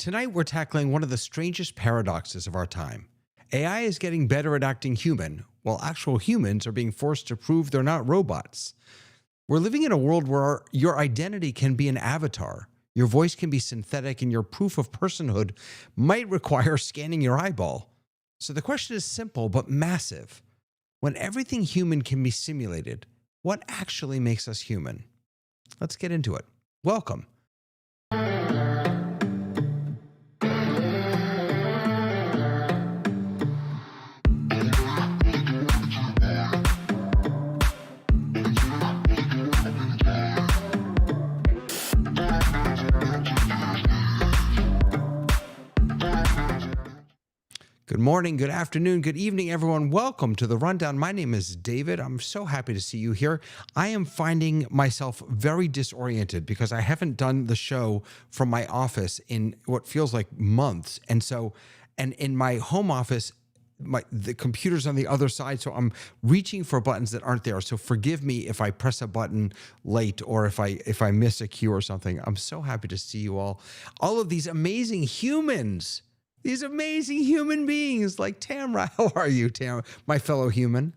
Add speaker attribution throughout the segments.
Speaker 1: Tonight we're tackling one of the strangest paradoxes of our time. AI is getting better at acting human, while actual humans are being forced to prove they're not robots. We're living in a world where your identity can be an avatar, your voice can be synthetic, and your proof of personhood might require scanning your eyeball. So the question is simple but massive. When everything human can be simulated, what actually makes us human? Let's get into it. Welcome. Good morning, good afternoon, good evening, everyone. Welcome to The Rundown. My name is David. I'm so happy to see you here. I am finding myself very disoriented because I haven't done the show from my office in what feels like months. And in my home office, the computer's on the other side, so I'm reaching for buttons that aren't there. So forgive me if I press a button late or if I miss a cue or something. I'm so happy to see you all of these amazing humans. These amazing human beings like Tamra. How are you, Tamra, my fellow human?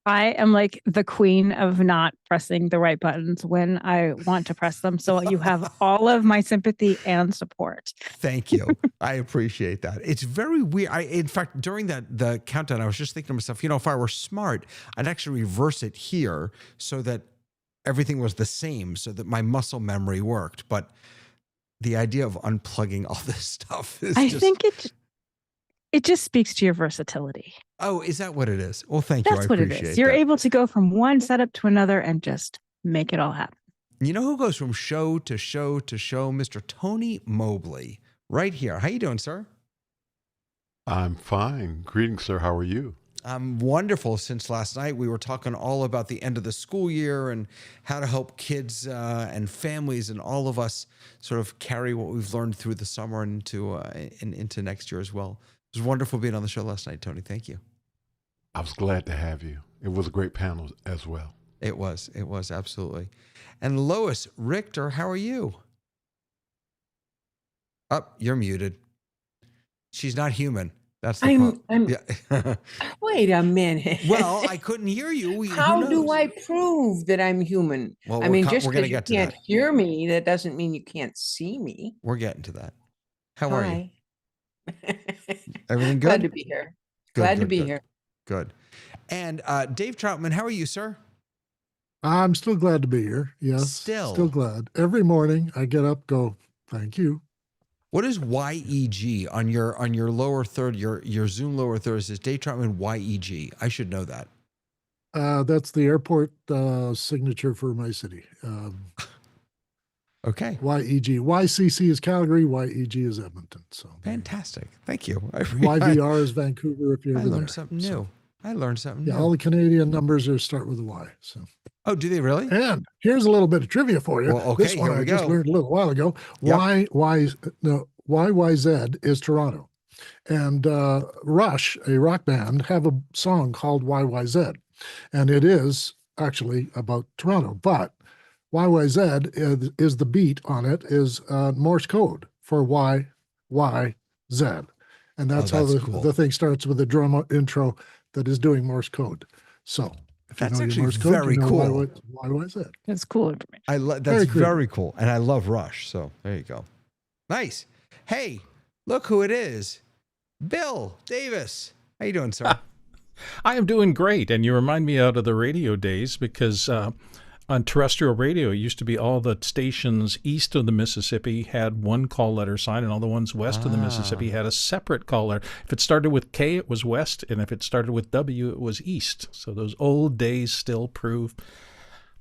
Speaker 2: I am like the queen of not pressing the right buttons when I want to press them. So you have all of my sympathy and support.
Speaker 1: Thank you. I appreciate that. It's very weird. In fact, during the countdown, I was just thinking to myself, if I were smart, I'd actually reverse it here so that everything was the same, so that my muscle memory worked. But the idea of unplugging all this stuff is
Speaker 2: I think it just speaks to your versatility.
Speaker 1: Oh, is that what it is? Well, thank you.
Speaker 2: That's what it is. You're able to go from one setup to another and just make it all happen.
Speaker 1: You know who goes from show to show to show? Mr. Tony Mobley, right here. How you doing, sir?
Speaker 3: I'm fine. Greetings, sir. How are you?
Speaker 1: I'm wonderful. Since last night, we were talking all about the end of the school year and how to help kids and families and all of us sort of carry what we've learned through the summer and into next year as well. It was wonderful being on the show last night, Tony. Thank you.
Speaker 3: I was glad to have you. It was a great panel as well.
Speaker 1: It was absolutely. And Lois Richter, how are you? Oh, you're muted. She's not human. That's the problem. Yeah.
Speaker 4: Wait a minute.
Speaker 1: Well, I couldn't hear you.
Speaker 4: How do I prove that I'm human?
Speaker 1: Well,
Speaker 4: just because you can't hear me, that doesn't mean you can't see me.
Speaker 1: We're getting to that. How are you?
Speaker 4: Everything good? Glad to be here. Glad to be here.
Speaker 1: Good. And Dave Troutman, how are you, sir?
Speaker 5: I'm still glad to be here. Yes. Still glad. Every morning I get up, go, thank you.
Speaker 1: What is YEG on your lower third, your Zoom lower third? It says Dave Troutman YEG. I should know that.
Speaker 5: That's the airport signature for my city.
Speaker 1: Okay.
Speaker 5: YEG. YCC is Calgary. YEG is Edmonton. So
Speaker 1: fantastic. Thank you.
Speaker 5: YVR is Vancouver. If you're
Speaker 1: I learned something new.
Speaker 5: So,
Speaker 1: I learned something new.
Speaker 5: All the Canadian numbers start with a Y. So.
Speaker 1: Oh, do they really?
Speaker 5: And here's a little bit of trivia for you.
Speaker 1: Well, okay,
Speaker 5: this one I just learned a little while ago.
Speaker 1: Yep.
Speaker 5: YYZ is Toronto. And Rush, a rock band, have a song called YYZ. And it is actually about Toronto. But YYZ is the beat on it is Morse code for YYZ. And that's how the thing starts with a drum intro that is doing Morse code. So
Speaker 1: that's actually very cool.
Speaker 5: YYZ.
Speaker 2: That's cool information.
Speaker 1: That's very cool. And I love Rush. So there you go. Nice. Hey, look who it is. Bill Davis. How you doing, sir?
Speaker 6: I am doing great. And you remind me out of the radio days because on terrestrial radio, it used to be all the stations east of the Mississippi had one call letter sign, and all the ones west of the Mississippi had a separate call letter. If it started with K, it was west, and if it started with W, it was east. So those old days still prove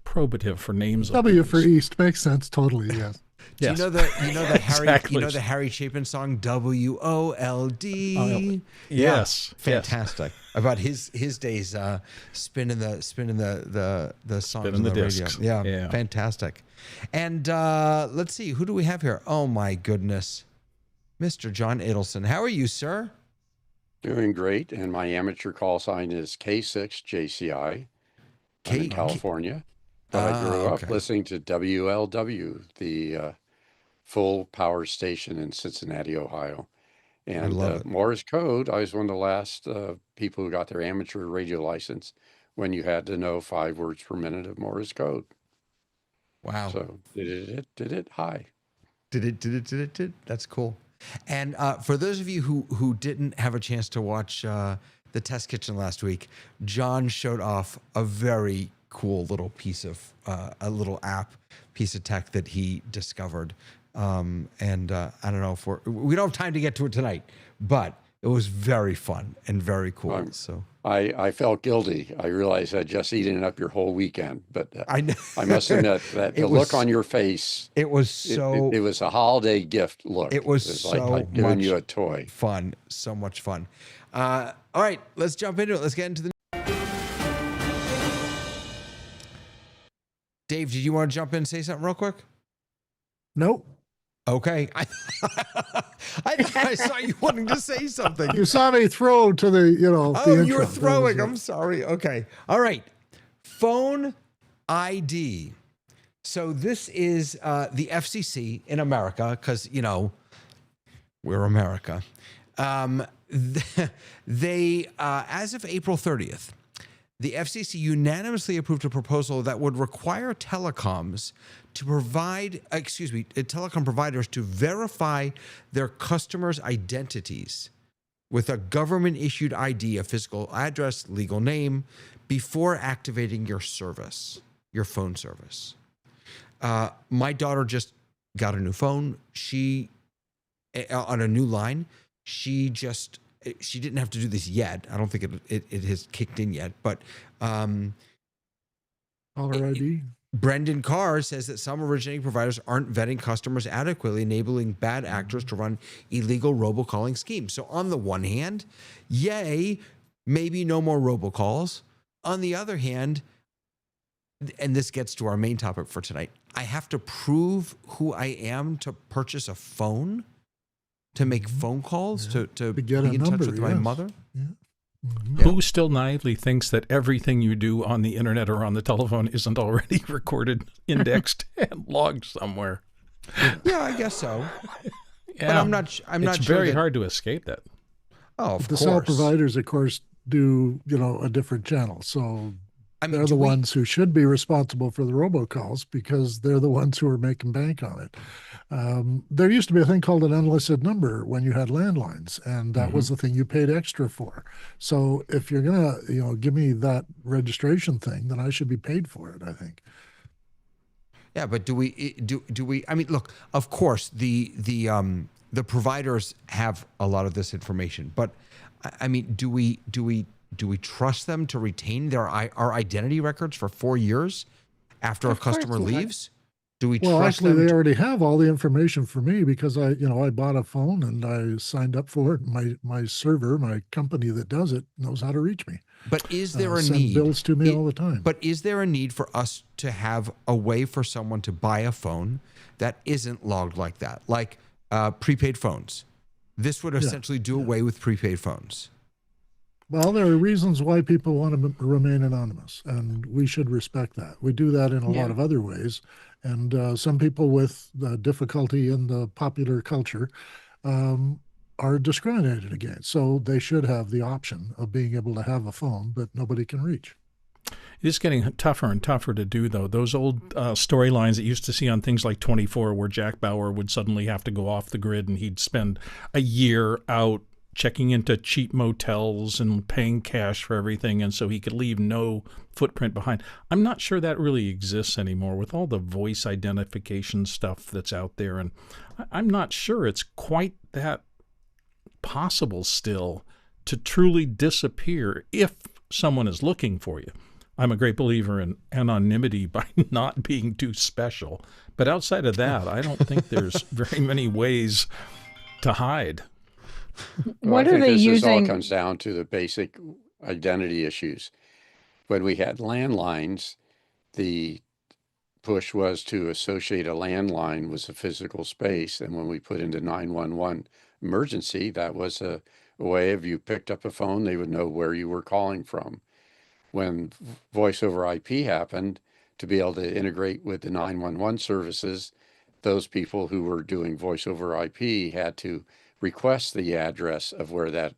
Speaker 6: probative for names.
Speaker 5: W for east makes sense totally. Yes.
Speaker 1: Do you know the Harry Chapin song WOLD?
Speaker 6: Yes.
Speaker 1: Fantastic. Yes. About his days spinning the songs on the
Speaker 6: discs.
Speaker 1: Radio. Yeah. Fantastic. And let's see, who do we have here? Oh my goodness. Mr. John Adelson. How are you, sir?
Speaker 7: Doing great, and my amateur call sign is K6JCI. I'm in California. But I grew up listening to WLW, the full power station in Cincinnati, Ohio. And
Speaker 1: love it.
Speaker 7: Morse code, I was one of the last people who got their amateur radio license when you had to know 5 words per minute of Morse code.
Speaker 1: Wow.
Speaker 7: So did it high.
Speaker 1: Did. That's cool. And for those of you who didn't have a chance to watch the test kitchen last week, John showed off a very cool little piece of a little app piece of tech that he discovered. And I don't know if we don't have time to get to it tonight, but it was very fun and very cool. So
Speaker 7: I felt guilty. I realized I'd just eaten up your whole weekend, but
Speaker 1: I
Speaker 7: must admit that the look on your face,
Speaker 1: it was
Speaker 7: it was a holiday gift look.
Speaker 1: It was
Speaker 7: like
Speaker 1: so
Speaker 7: I'd given
Speaker 1: much
Speaker 7: you a toy.
Speaker 1: fun. So much fun. All right, let's jump into it. Let's get into the. Dave, did you want to jump in and say something real quick?
Speaker 5: Nope.
Speaker 1: Okay. I saw you wanting to say something.
Speaker 5: You saw me throw to the,
Speaker 1: Oh,
Speaker 5: the
Speaker 1: you were
Speaker 5: intro.
Speaker 1: throwing. I'm sorry. Okay. All right. Phone ID. So this is the FCC in America because, we're America. They, as of April 30th, the FCC unanimously approved a proposal that would require telecoms to telecom providers to verify their customers' identities with a government-issued ID, a physical address, legal name, before activating your service, your phone service. My daughter just got a new phone. She, on a new line, she didn't have to do this yet. I don't think it has kicked in yet, but
Speaker 5: Caller ID.
Speaker 1: Brendan Carr says that some originating providers aren't vetting customers adequately, enabling bad actors to run illegal robocalling schemes. So on the one hand, yay, maybe no more robocalls. On the other hand, and this gets to our main topic for tonight, I have to prove who I am to purchase a phone, to make phone calls, to
Speaker 5: get
Speaker 1: be
Speaker 5: a
Speaker 1: in touch
Speaker 5: number,
Speaker 1: with my
Speaker 5: yes.
Speaker 1: mother.
Speaker 5: Yeah.
Speaker 6: Who still naively thinks that everything you do on the internet or on the telephone isn't already recorded, indexed, and logged somewhere?
Speaker 1: Yeah, I guess so.
Speaker 6: Yeah.
Speaker 1: But I'm not sure.
Speaker 6: It's very hard to escape that.
Speaker 1: Oh, of
Speaker 5: The
Speaker 1: course.
Speaker 5: cell providers, of course, do, a different channel. So they're the ones who should be responsible for the robocalls because they're the ones who are making bank on it. There used to be a thing called an unlisted number when you had landlines, and that was the thing you paid extra for. So if you're gonna, give me that registration thing, then I should be paid for it, I think.
Speaker 1: Yeah, but do we? I mean, look. Of course, the providers have a lot of this information, but I mean, do we trust them to retain our identity records for 4 years after a customer leaves? Do we
Speaker 5: Well,
Speaker 1: trust
Speaker 5: actually,
Speaker 1: them?
Speaker 5: they already have all the information for me because I bought a phone and I signed up for it. My server, my company that does it, knows how to reach me.
Speaker 1: But is there a
Speaker 5: send
Speaker 1: need?
Speaker 5: bills to me all the time.
Speaker 1: But is there a need for us to have a way for someone to buy a phone that isn't logged like that, like prepaid phones? This would essentially do away with prepaid phones.
Speaker 5: Well, there are reasons why people want to remain anonymous, and we should respect that. We do that in a lot of other ways. And some people with difficulty in the popular culture are discriminated against. So they should have the option of being able to have a phone that nobody can reach.
Speaker 6: It is getting tougher and tougher to do, though. Those old storylines that you used to see on things like 24, where Jack Bauer would suddenly have to go off the grid and he'd spend a year out checking into cheap motels and paying cash for everything, and so he could leave no footprint behind. I'm not sure that really exists anymore with all the voice identification stuff that's out there, and I'm not sure it's quite that possible still to truly disappear if someone is looking for you. I'm a great believer in anonymity by not being too special, but outside of that, I don't think there's very many ways to hide.
Speaker 2: What
Speaker 7: I
Speaker 2: are
Speaker 7: think
Speaker 2: they
Speaker 7: this
Speaker 2: using?
Speaker 7: all comes down to the basic identity issues. When we had landlines, the push was to associate a landline with a physical space. And when we put into 911 emergency, that was a way of you picked up a phone, they would know where you were calling from. When voice over IP happened, to be able to integrate with the 911 services, those people who were doing voice over IP had to request the address of where that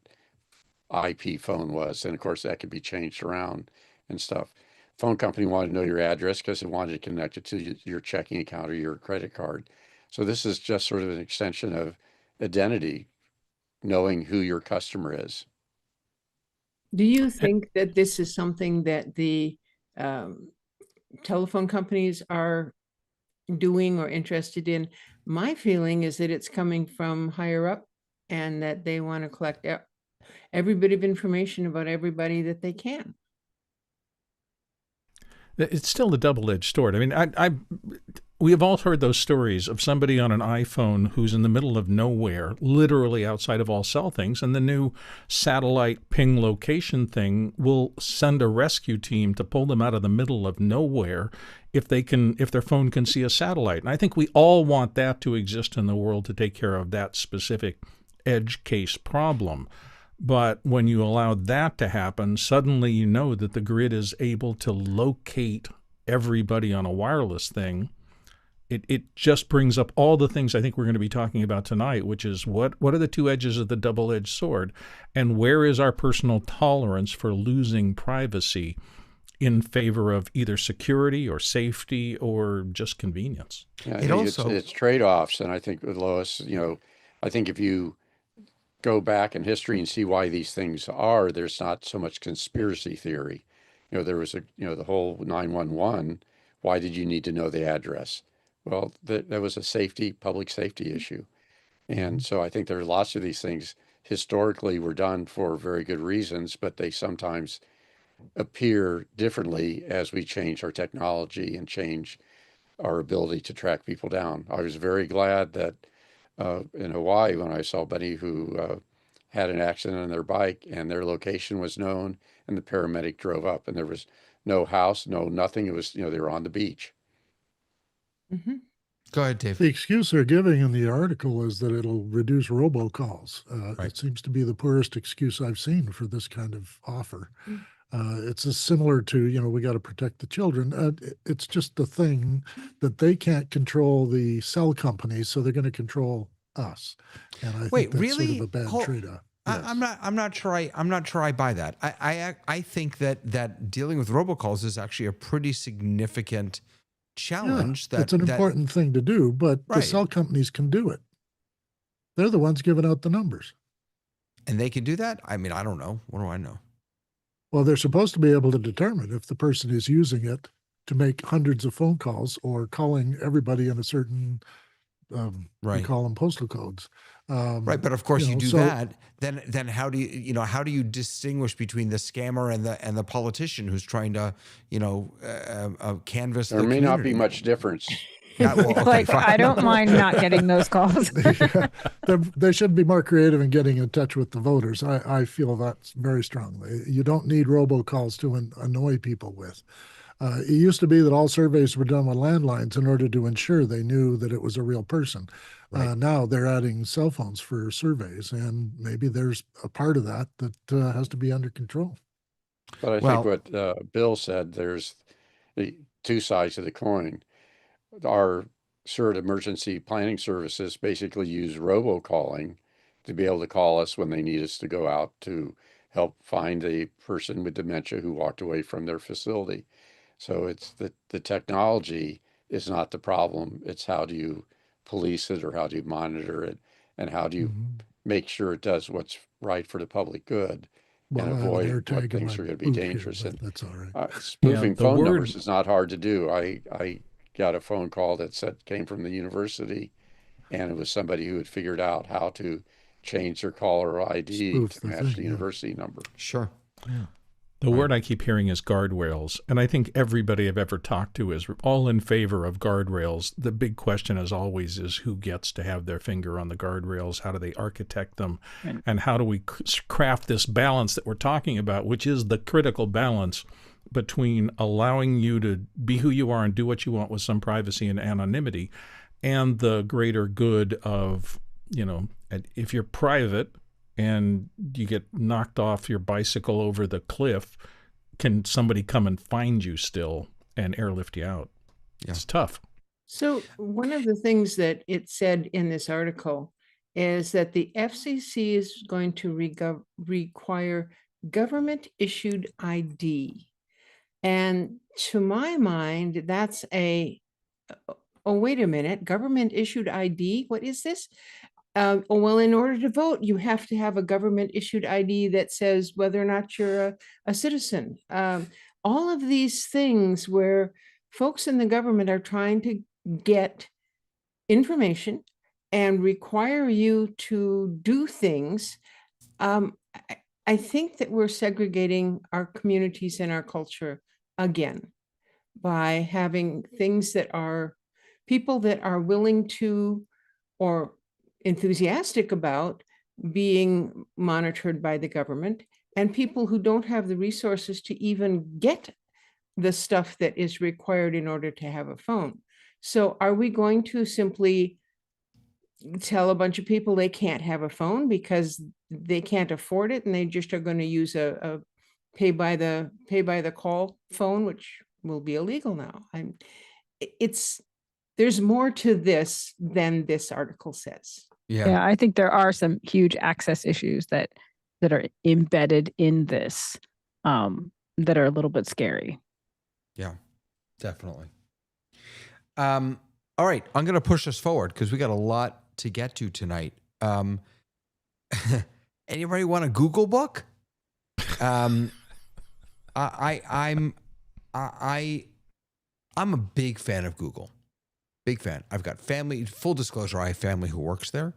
Speaker 7: IP phone was. And of course, that could be changed around and stuff. Phone company wanted to know your address because it wanted to connect it to your checking account or your credit card. So this is just sort of an extension of identity, knowing who your customer is.
Speaker 4: Do you think that this is something that the telephone companies are doing or interested in? My feeling is that it's coming from higher up and that they want to collect every bit of information about everybody that they can.
Speaker 6: It's still a double-edged sword. I mean, we have all heard those stories of somebody on an iPhone who's in the middle of nowhere, literally outside of all cell things, and the new satellite ping location thing will send a rescue team to pull them out of the middle of nowhere if their phone can see a satellite. And I think we all want that to exist in the world to take care of that specific edge case problem. But when you allow that to happen, suddenly you know that the grid is able to locate everybody on a wireless thing. It just brings up all the things I think we're going to be talking about tonight, which is what are the two edges of the double-edged sword, and where is our personal tolerance for losing privacy in favor of either security or safety or just convenience?
Speaker 7: Yeah, it's trade-offs. And I think with Lois, I think if you go back in history and see why these things are, there's not so much conspiracy theory. There was the whole 911. Why did you need to know the address? Well, that was a public safety issue. And so I think there are lots of these things historically were done for very good reasons, but they sometimes appear differently as we change our technology and change our ability to track people down. I was very glad that in Hawaii, when I saw somebody who had an accident on their bike and their location was known, and the paramedic drove up, and there was no house, no nothing. It was, they were on the beach.
Speaker 4: Mm-hmm.
Speaker 1: Go ahead, Dave.
Speaker 5: The excuse they're giving in the article is that it'll reduce robocalls.
Speaker 1: Right.
Speaker 5: It seems to be the poorest excuse I've seen for this kind of offer. It's similar to, we got to protect the children. It's just the thing that they can't control the cell companies, so they're going to control us. And I
Speaker 1: Wait,
Speaker 5: think that's
Speaker 1: really?
Speaker 5: sort of a bad trade-off. Yes.
Speaker 1: I'm not sure I buy that. I think that dealing with robocalls is actually a pretty significant challenge.
Speaker 5: It's an important thing to do, but the cell companies can do it. They're the ones giving out the numbers.
Speaker 1: And they can do that? I mean, I don't know. What do I know?
Speaker 5: Well, they're supposed to be able to determine if the person is using it to make hundreds of phone calls or calling everybody in a certain, we call them postal codes.
Speaker 1: Right, but of course you do that. Then how do you distinguish between the scammer and the politician who's trying to canvass?
Speaker 7: There may not be much difference.
Speaker 1: Yeah, well, okay, fine.
Speaker 2: I don't mind not getting those calls.
Speaker 5: They should be more creative in getting in touch with the voters. I feel that very strongly. You don't need robocalls to annoy people with. It used to be that all surveys were done with landlines in order to ensure they knew that it was a real person. Right. Now they're adding cell phones for surveys, and maybe there's a part of that has to be under control.
Speaker 7: But I think what Bill said, there's the two sides of the coin. Our CERT emergency planning services basically use robocalling to be able to call us when they need us to go out to help find a person with dementia who walked away from their facility. So it's the technology is not the problem. It's how do you police it, or how do you monitor it, and how do you make sure it does what's right for the public good and avoid what things are going to be dangerous.
Speaker 5: And that's all right.
Speaker 7: Spoofing phone numbers is not hard to do. I got a phone call that came from the university, and it was somebody who had figured out how to change their caller ID to match the university number.
Speaker 1: Sure.
Speaker 5: Yeah.
Speaker 6: The word I keep hearing is guardrails, and I think everybody I've ever talked to is all in favor of guardrails. The big question, as always, is who gets to have their finger on the guardrails, how do they architect them, and how do we craft this balance that we're talking about, which is the critical balance between allowing you to be who you are and do what you want with some privacy and anonymity, and the greater good of, if you're private and you get knocked off your bicycle over the cliff, can somebody come and find you still and airlift you out? Yeah. It's tough.
Speaker 4: So one of the things that it said in this article is that the FCC is going to require government issued ID. And to my mind, that's oh, wait a minute, government issued ID? What is this? Oh, well, in order to vote, you have to have a government issued ID that says whether or not you're a citizen. All of these things where folks in the government are trying to get information and require you to do things. I think that we're segregating our communities and our culture again by having things that are people that are willing to or enthusiastic about being monitored by the government, and people who don't have the resources to even get the stuff that is required in order to have a phone. So are we going to simply tell a bunch of people they can't have a phone because they can't afford it, and they just are going to use a pay by the call phone, which will be illegal now? There's more to this than this article says.
Speaker 2: Yeah, I think there are some huge access issues that are embedded in this that are a little bit scary.
Speaker 1: Yeah, definitely. All right, I'm going to push us forward because we got a lot to get to tonight. Anybody want a Google book? I'm a big fan of Google. Big fan. I've got family, full disclosure, I have family who works there.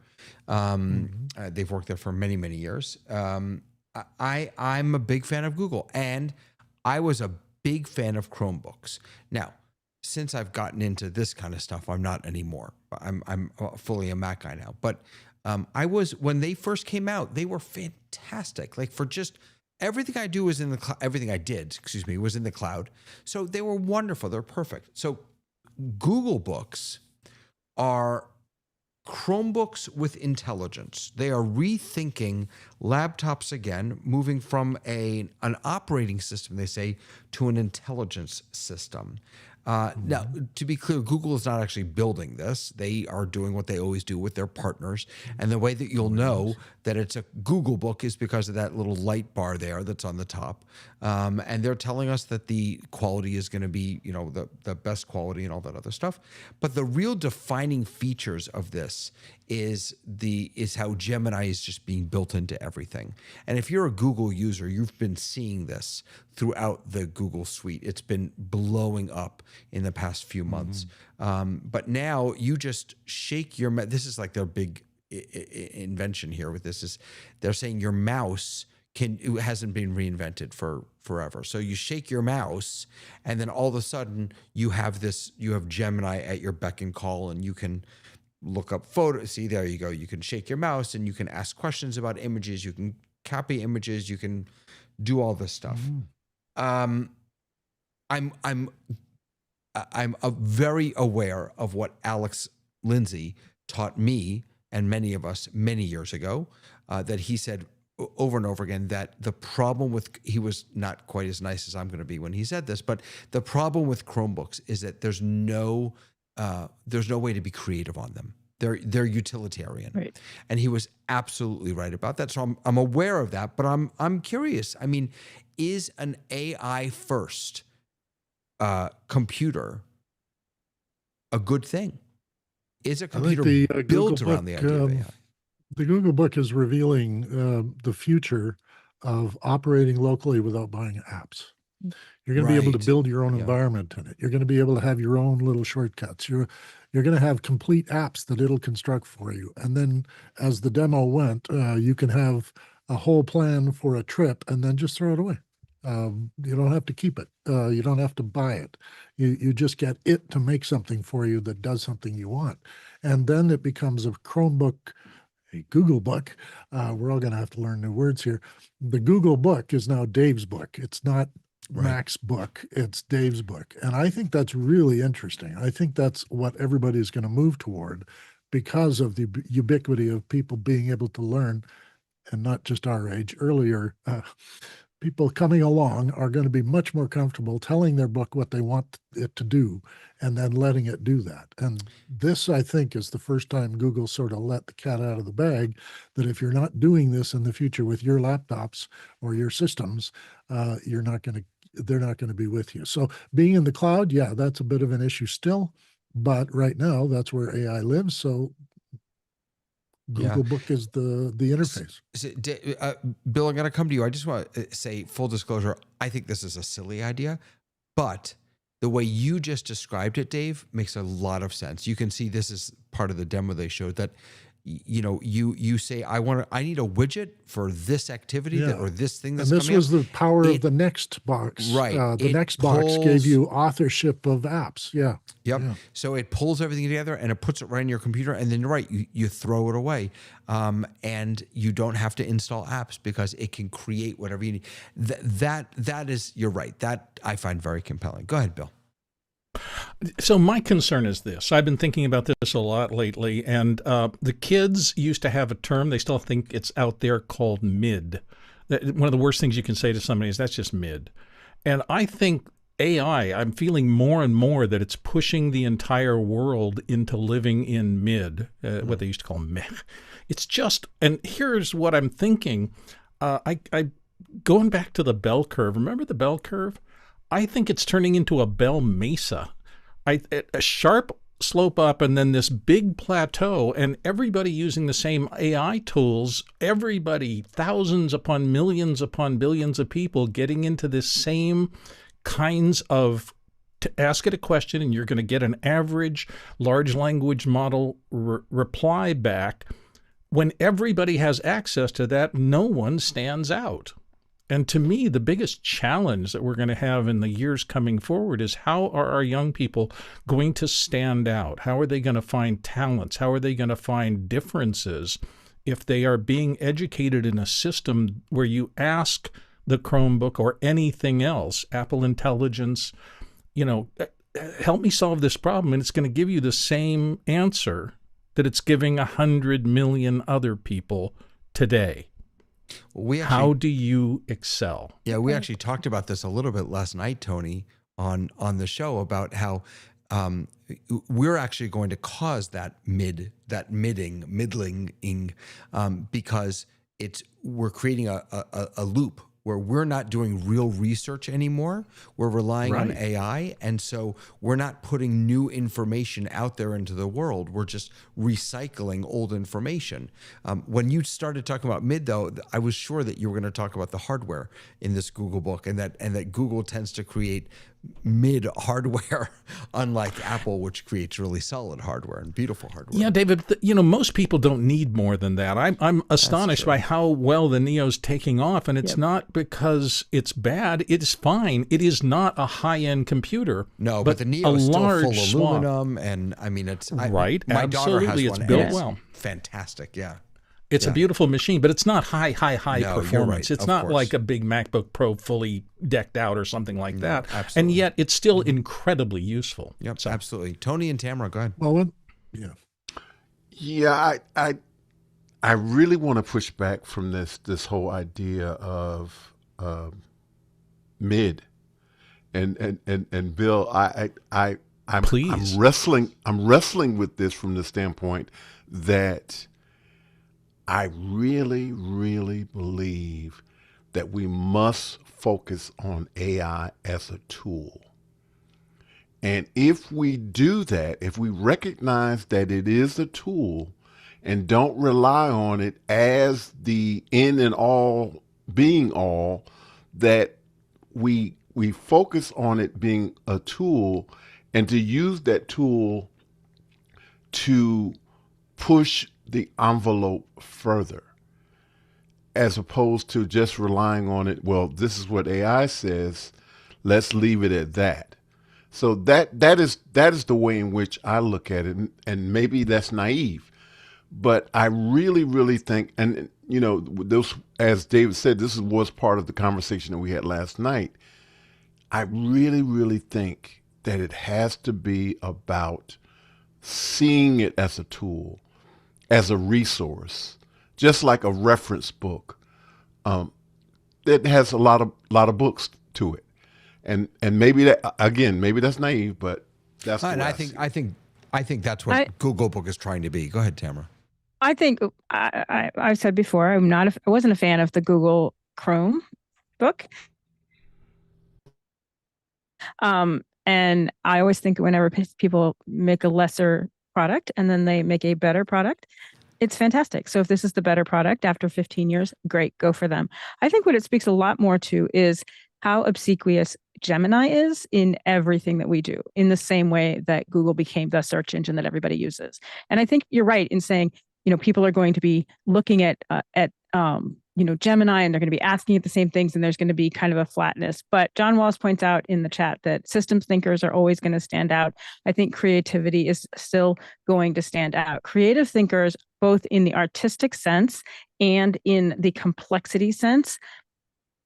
Speaker 1: They've worked there for many, many years. I'm a big fan of Google, and I was a big fan of Chromebooks. Now, since I've gotten into this kind of stuff, I'm not anymore. I'm fully a Mac guy now. But when they first came out, they were fantastic. Like, for just everything I do was in the cloud. Everything I did, was in the cloud. So they were wonderful. They're perfect. So Google Books are Chromebooks with intelligence. They are rethinking laptops again, moving from an operating system, they say, to an intelligence system. Now, to be clear, Google is not actually building this. They are doing what they always do with their partners. And the way that you'll know that it's a Google book is because of that little light bar there that's on the top. And they're telling us that the quality is going to be, the best quality and all that other stuff. But the real defining features of this is how Gemini is just being built into everything. And if you're a Google user, you've been seeing this throughout the Google suite. It's been blowing up in the past few months. But now you just shake this is like their big invention here with this, is they're saying your mouse it hasn't been reinvented for forever. So you shake your mouse, and then all of a sudden you have Gemini at your beck and call, and you can look up photos. See, there you go. You can shake your mouse and you can ask questions about images. You can copy images. You can do all this stuff. I'm very aware of what Alex Lindsay taught me and many of us many years ago, that he said over and over again that the problem with, he was not quite as nice as I'm going to be when he said this, but the problem with Chromebooks is that there's no way to be creative on them. They're utilitarian,
Speaker 2: right? And
Speaker 1: he was absolutely right about that. So I'm aware of that, but I'm curious. I mean, is an AI first computer a good thing? Is a computer built around the idea of AI?
Speaker 5: The Google Book is revealing the future of operating locally without buying apps. You're going to be able to build your own environment in it. You're going to be able to have your own little shortcuts. You're going to have complete apps that it'll construct for you. And then as the demo went, you can have a whole plan for a trip and then just throw it away. You don't have to keep it. You don't have to buy it. You just get it to make something for you that does something you want. And then it becomes a Chromebook, a Google Book. We're all going to have to learn new words here. The Google Book is now Dave's book. It's not Mac's book, it's Dave's book. And I think that's really interesting. I think that's what everybody's going to move toward because of the ubiquity of people being able to learn, and not just our age. Earlier, people coming along are going to be much more comfortable telling their book what they want it to do and then letting it do that. And this, I think, is the first time Google sort of let the cat out of the bag, that if you're not doing this in the future with your laptops or your systems, they're not going to be with you. So being in the cloud, yeah, that's a bit of an issue still, but right now that's where AI lives. So Google Book is the interface.
Speaker 1: Bill, I'm going to come to you. I just want to say, full disclosure, I think this is a silly idea, but the way you just described it, Dave, makes a lot of sense. You can see this is part of the demo they showed, that you say, I need a widget for this activity or this thing that's
Speaker 5: coming up. And this was the power of the next box.
Speaker 1: Right.
Speaker 5: The next box gave you authorship of apps. Yeah.
Speaker 1: Yep. Yeah. So it pulls everything together and it puts it right in your computer, and then you're right, you throw it away, and you don't have to install apps because it can create whatever you need. That is, you're right. That I find very compelling. Go ahead, Bill.
Speaker 6: So my concern is this. I've been thinking about this a lot lately, and the kids used to have a term, they still think it's out there, called mid. One of the worst things you can say to somebody is, that's just mid. And I think AI, I'm feeling more and more that it's pushing the entire world into living in mid, what they used to call meh. It's just, and here's what I'm thinking. Going back to the bell curve, remember the bell curve? I think it's turning into a bell mesa, a sharp slope up and then this big plateau, and everybody using the same AI tools, everybody, thousands upon millions upon billions of people getting into this same kinds of, to ask it a question and you're going to get an average large language model reply back. When everybody has access to that, no one stands out. And to me, the biggest challenge that we're going to have in the years coming forward is, how are our young people going to stand out? How are they going to find talents? How are they going to find differences if they are being educated in a system where you ask the Chromebook or anything else, Apple Intelligence, help me solve this problem, and it's going to give you the same answer that it's giving 100 million other people today? How do you excel?
Speaker 1: Yeah, we actually talked about this a little bit last night, Tony, on the show, about how we're actually going to cause that middling, because we're creating a loop where we're not doing real research anymore. We're relying on AI. And so we're not putting new information out there into the world. We're just recycling old information. When you started talking about mid, though, I was sure that you were going to talk about the hardware in this Google book, and that Google tends to create mid hardware, unlike Apple, which creates really solid hardware and beautiful hardware.
Speaker 6: Yeah, David, most people don't need more than that. I'm astonished by how well the Neo's taking off, and it's not because it's bad. It's fine. It is not a high-end computer.
Speaker 1: No, but the Neo is still full aluminum,
Speaker 6: and
Speaker 1: I mean, it's
Speaker 6: right.
Speaker 1: My
Speaker 6: Absolutely,
Speaker 1: daughter has
Speaker 6: it's
Speaker 1: one.
Speaker 6: built well.
Speaker 1: Fantastic, yeah.
Speaker 6: It's a beautiful machine, but it's not high
Speaker 1: No,
Speaker 6: performance.
Speaker 1: you're right,
Speaker 6: It's
Speaker 1: of
Speaker 6: not
Speaker 1: course.
Speaker 6: like a big MacBook Pro fully decked out or something like that.
Speaker 1: Absolutely.
Speaker 6: And yet it's still incredibly useful.
Speaker 1: Yep, absolutely. Tony and Tamara, go ahead.
Speaker 5: Well,
Speaker 3: Yeah, I really want to push back from this whole idea of mid, and Bill,
Speaker 6: Please.
Speaker 3: I'm wrestling with this from the standpoint that I really, really believe that we must focus on AI as a tool. And if we do that, if we recognize that it is a tool and don't rely on it as the end and all, being all, that we focus on it being a tool, and to use that tool to push the envelope further, as opposed to just relying on it. Well, this is what AI says, let's leave it at that. So that is the way in which I look at it, and maybe that's naive, but I really, really think, and those, as David said, this was part of the conversation that we had last night. I really, really think that it has to be about seeing it as a tool, as a resource, just like a reference book. that has a lot of books to it, and maybe that, again, maybe that's naive, but that's the
Speaker 1: And
Speaker 3: way
Speaker 1: I think that's what Google Book is trying to be. Go ahead, Tamara.
Speaker 2: I think I said before, I wasn't a fan of the Google Chrome book. And I always think whenever people make a lesser product and then they make a better product, it's fantastic. So if this is the better product after 15 years, great, go for them. I think what it speaks a lot more to is how obsequious Gemini is in everything that we do, in the same way that Google became the search engine that everybody uses. And I think you're right in saying, people are going to be looking at Gemini, and they're going to be asking it the same things, and there's going to be kind of a flatness. But John Wallace points out in the chat that systems thinkers are always going to stand out. I think creativity is still going to stand out. Creative thinkers, both in the artistic sense and in the complexity sense,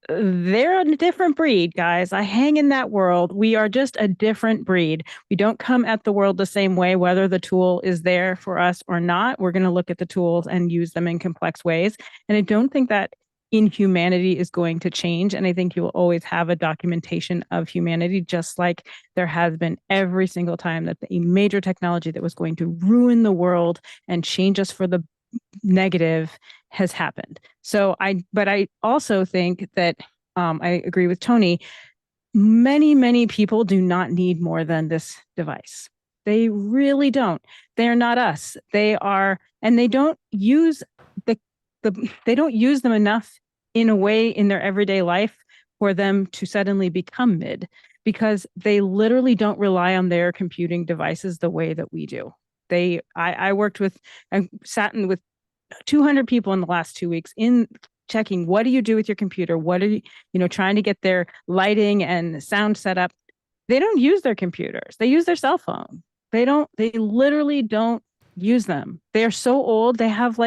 Speaker 2: they're a different breed, guys. I hang in that world. We are just a different breed. We don't come at the world the same way, whether the tool is there for us or not. We're going to look at the tools and use them in complex ways. And I don't think that inhumanity is going to change. And I think you will always have a documentation of humanity, just like there has been every single time that a major technology that was going to ruin the world and change us for the negative has happened. But I also think that I agree with Tony. Many people do not need more than this device. They really don't. They're not us. They are, and they don't use they don't use them enough in a way in their everyday life for them to suddenly become mid, because they literally don't rely on their computing devices the way that we do. I sat in with 200 people in the last 2 weeks in checking, what do you do with your computer? What are you, trying to get their lighting and sound set up. They don't use their computers. They use their cell phone. They literally don't use them. They are so old. They have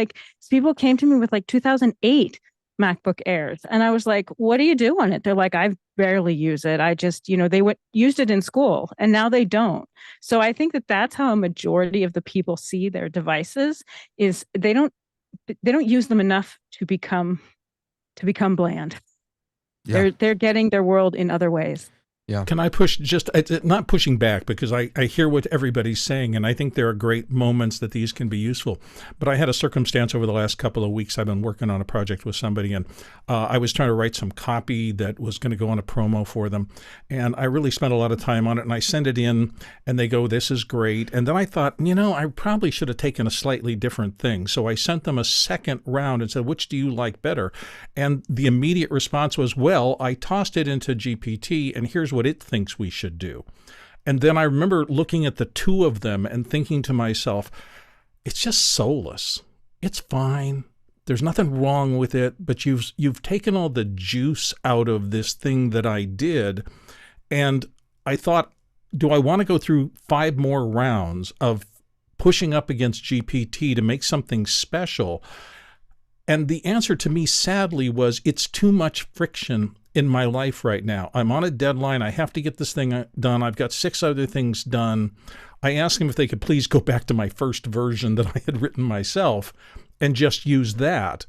Speaker 2: people came to me with 2008 MacBook Airs. And I was like, what do you do on it? They're like, I barely use it. I just, they used it in school and now they don't. So I think that that's how a majority of the people see their devices, is they don't use them enough to become bland.
Speaker 1: Yeah.
Speaker 2: They're getting their world in other ways.
Speaker 1: Yeah.
Speaker 6: Can I push not pushing back, because I hear what everybody's saying, and I think there are great moments that these can be useful. But I had a circumstance over the last couple of weeks. I've been working on a project with somebody, and I was trying to write some copy that was going to go on a promo for them. And I really spent a lot of time on it, and I send it in, and they go, this is great. And then I thought, I probably should have taken a slightly different thing. So I sent them a second round and said, which do you like better? And the immediate response was, well, I tossed it into GPT, and here's what it thinks we should do. And then I remember looking at the two of them and thinking to myself, it's just soulless. It's fine. There's nothing wrong with it, but you've taken all the juice out of this thing that I did. And I thought, do I want to go through 5 more rounds of pushing up against GPT to make something special? And the answer to me, sadly, was it's too much friction in my life right now. I'm on a deadline. I have to get this thing done. I've got 6 other things done. I asked them if they could please go back to my first version that I had written myself and just use that.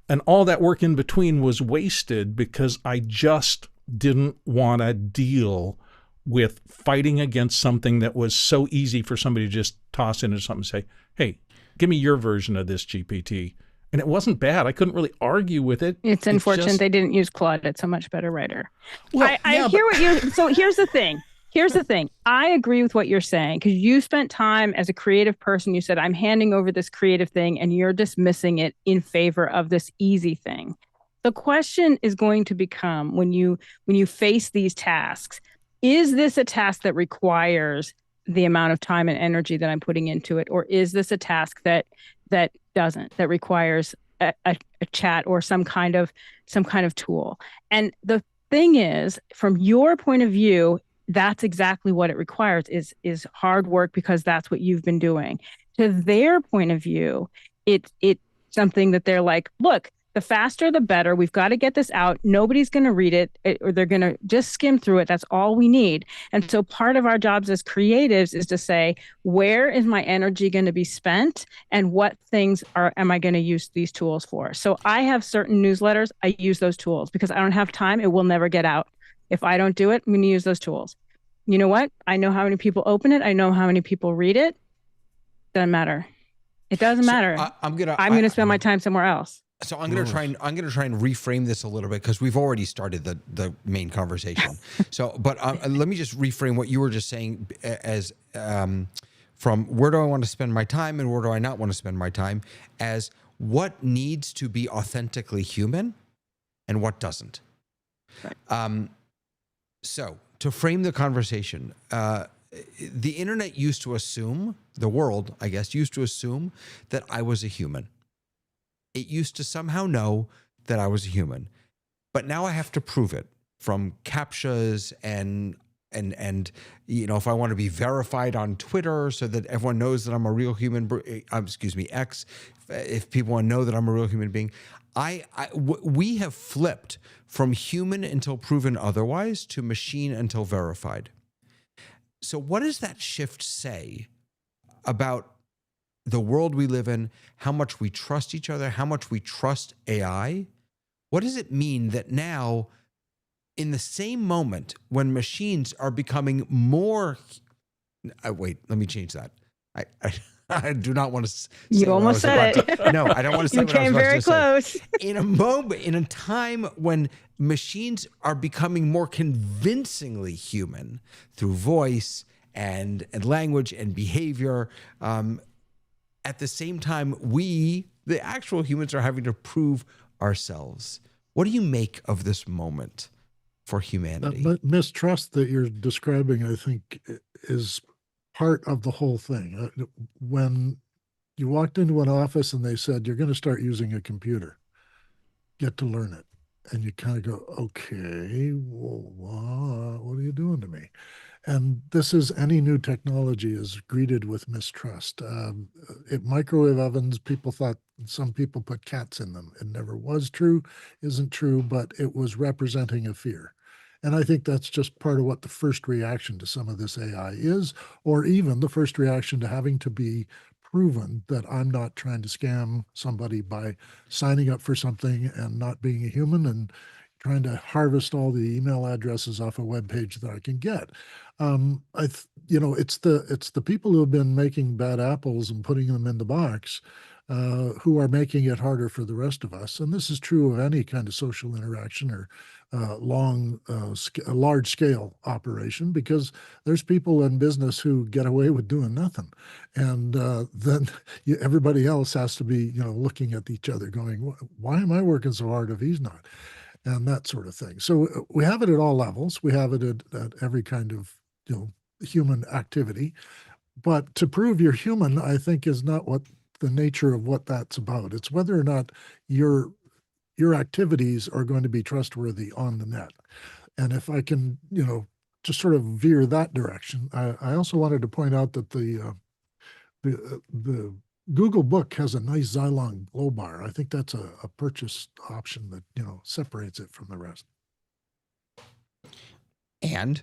Speaker 6: And all that work in between was wasted because I just didn't want to deal with fighting against something that was so easy for somebody to just toss into something and say, hey, give me your version of this, GPT. And it wasn't bad. I couldn't really argue with it.
Speaker 2: It's unfortunate they didn't use Claude. It's a much better writer.
Speaker 6: Well,
Speaker 2: I hear what you. So here's the thing. I agree with what you're saying, because you spent time as a creative person. You said, I'm handing over this creative thing, and you're dismissing it in favor of this easy thing. The question is going to become, when you face these tasks, is this a task that requires the amount of time and energy that I'm putting into it, or is this a task that doesn't, that requires a chat or some kind of tool? And the thing is, from your point of view, that's exactly what it requires, is hard work, because that's what you've been doing. To their point of view, it's something that they're like, look, The faster, the better. We've got to get this out. Nobody's going to read it, or they're going to just skim through it. That's all we need. And so part of our jobs as creatives is to say, where is my energy going to be spent, and what things am I going to use these tools for? So I have certain newsletters. I use those tools because I don't have time. It will never get out. If I don't do it, I'm going to use those tools. You know what? I know how many people open it. I know how many people read it. Doesn't matter. It doesn't matter. I'm gonna spend my time somewhere else.
Speaker 1: So I'm gonna try and reframe this a little bit, because we've already started the main conversation. But let me just reframe what you were just saying as from where do I want to spend my time and where do I not want to spend my time, as what needs to be authentically human and what doesn't. Right. So to frame the conversation, the internet used to assume, the world, I guess, used to assume that I was a human. It used to somehow know that I was a human. But now I have to prove it from CAPTCHAs and if I want to be verified on Twitter so that everyone knows that I'm a real human, X, if people want to know that I'm a real human being. We have flipped from human until proven otherwise to machine until verified. So what does that shift say about the world we live in, how much we trust each other, how much we trust AI? What does it mean that now, in the same moment when machines are becoming more... wait, let me change that. I do not want to say
Speaker 2: you almost said it.
Speaker 1: No, I don't want to say
Speaker 2: you
Speaker 1: what I was
Speaker 2: came
Speaker 1: about
Speaker 2: very
Speaker 1: to
Speaker 2: close.
Speaker 1: say. In a time when machines are becoming more convincingly human through voice and language and behavior, at the same time, we, the actual humans, are having to prove ourselves. What do you make of this moment for humanity?
Speaker 5: But mistrust that you're describing, I think, is part of the whole thing. When you walked into an office and they said, you're going to start using a computer, get to learn it. And you kind of go, okay, well, what are you doing to me? And this is, any new technology is greeted with mistrust. Microwave ovens, some people put cats in them. It never was true, isn't true, but it was representing a fear. And I think that's just part of what the first reaction to some of this AI is, or even the first reaction to having to be proven that I'm not trying to scam somebody by signing up for something and not being a human and trying to harvest all the email addresses off a web page that I can get. It's the people who have been making bad apples and putting them in the box who are making it harder for the rest of us. And this is true of any kind of social interaction or large scale operation, because there's people in business who get away with doing nothing. And then everybody else has to be, looking at each other going, why am I working so hard if he's not? And that sort of thing. So we have it at all levels. We have it at every kind of, human activity. But to prove you're human, I think, is not what the nature of what that's about. It's whether or not your activities are going to be trustworthy on the net. And if I can, just sort of veer that direction, I also wanted to point out that the Google Book has a nice Xylon glow bar. I think that's a purchase option that, separates it from the rest.
Speaker 1: And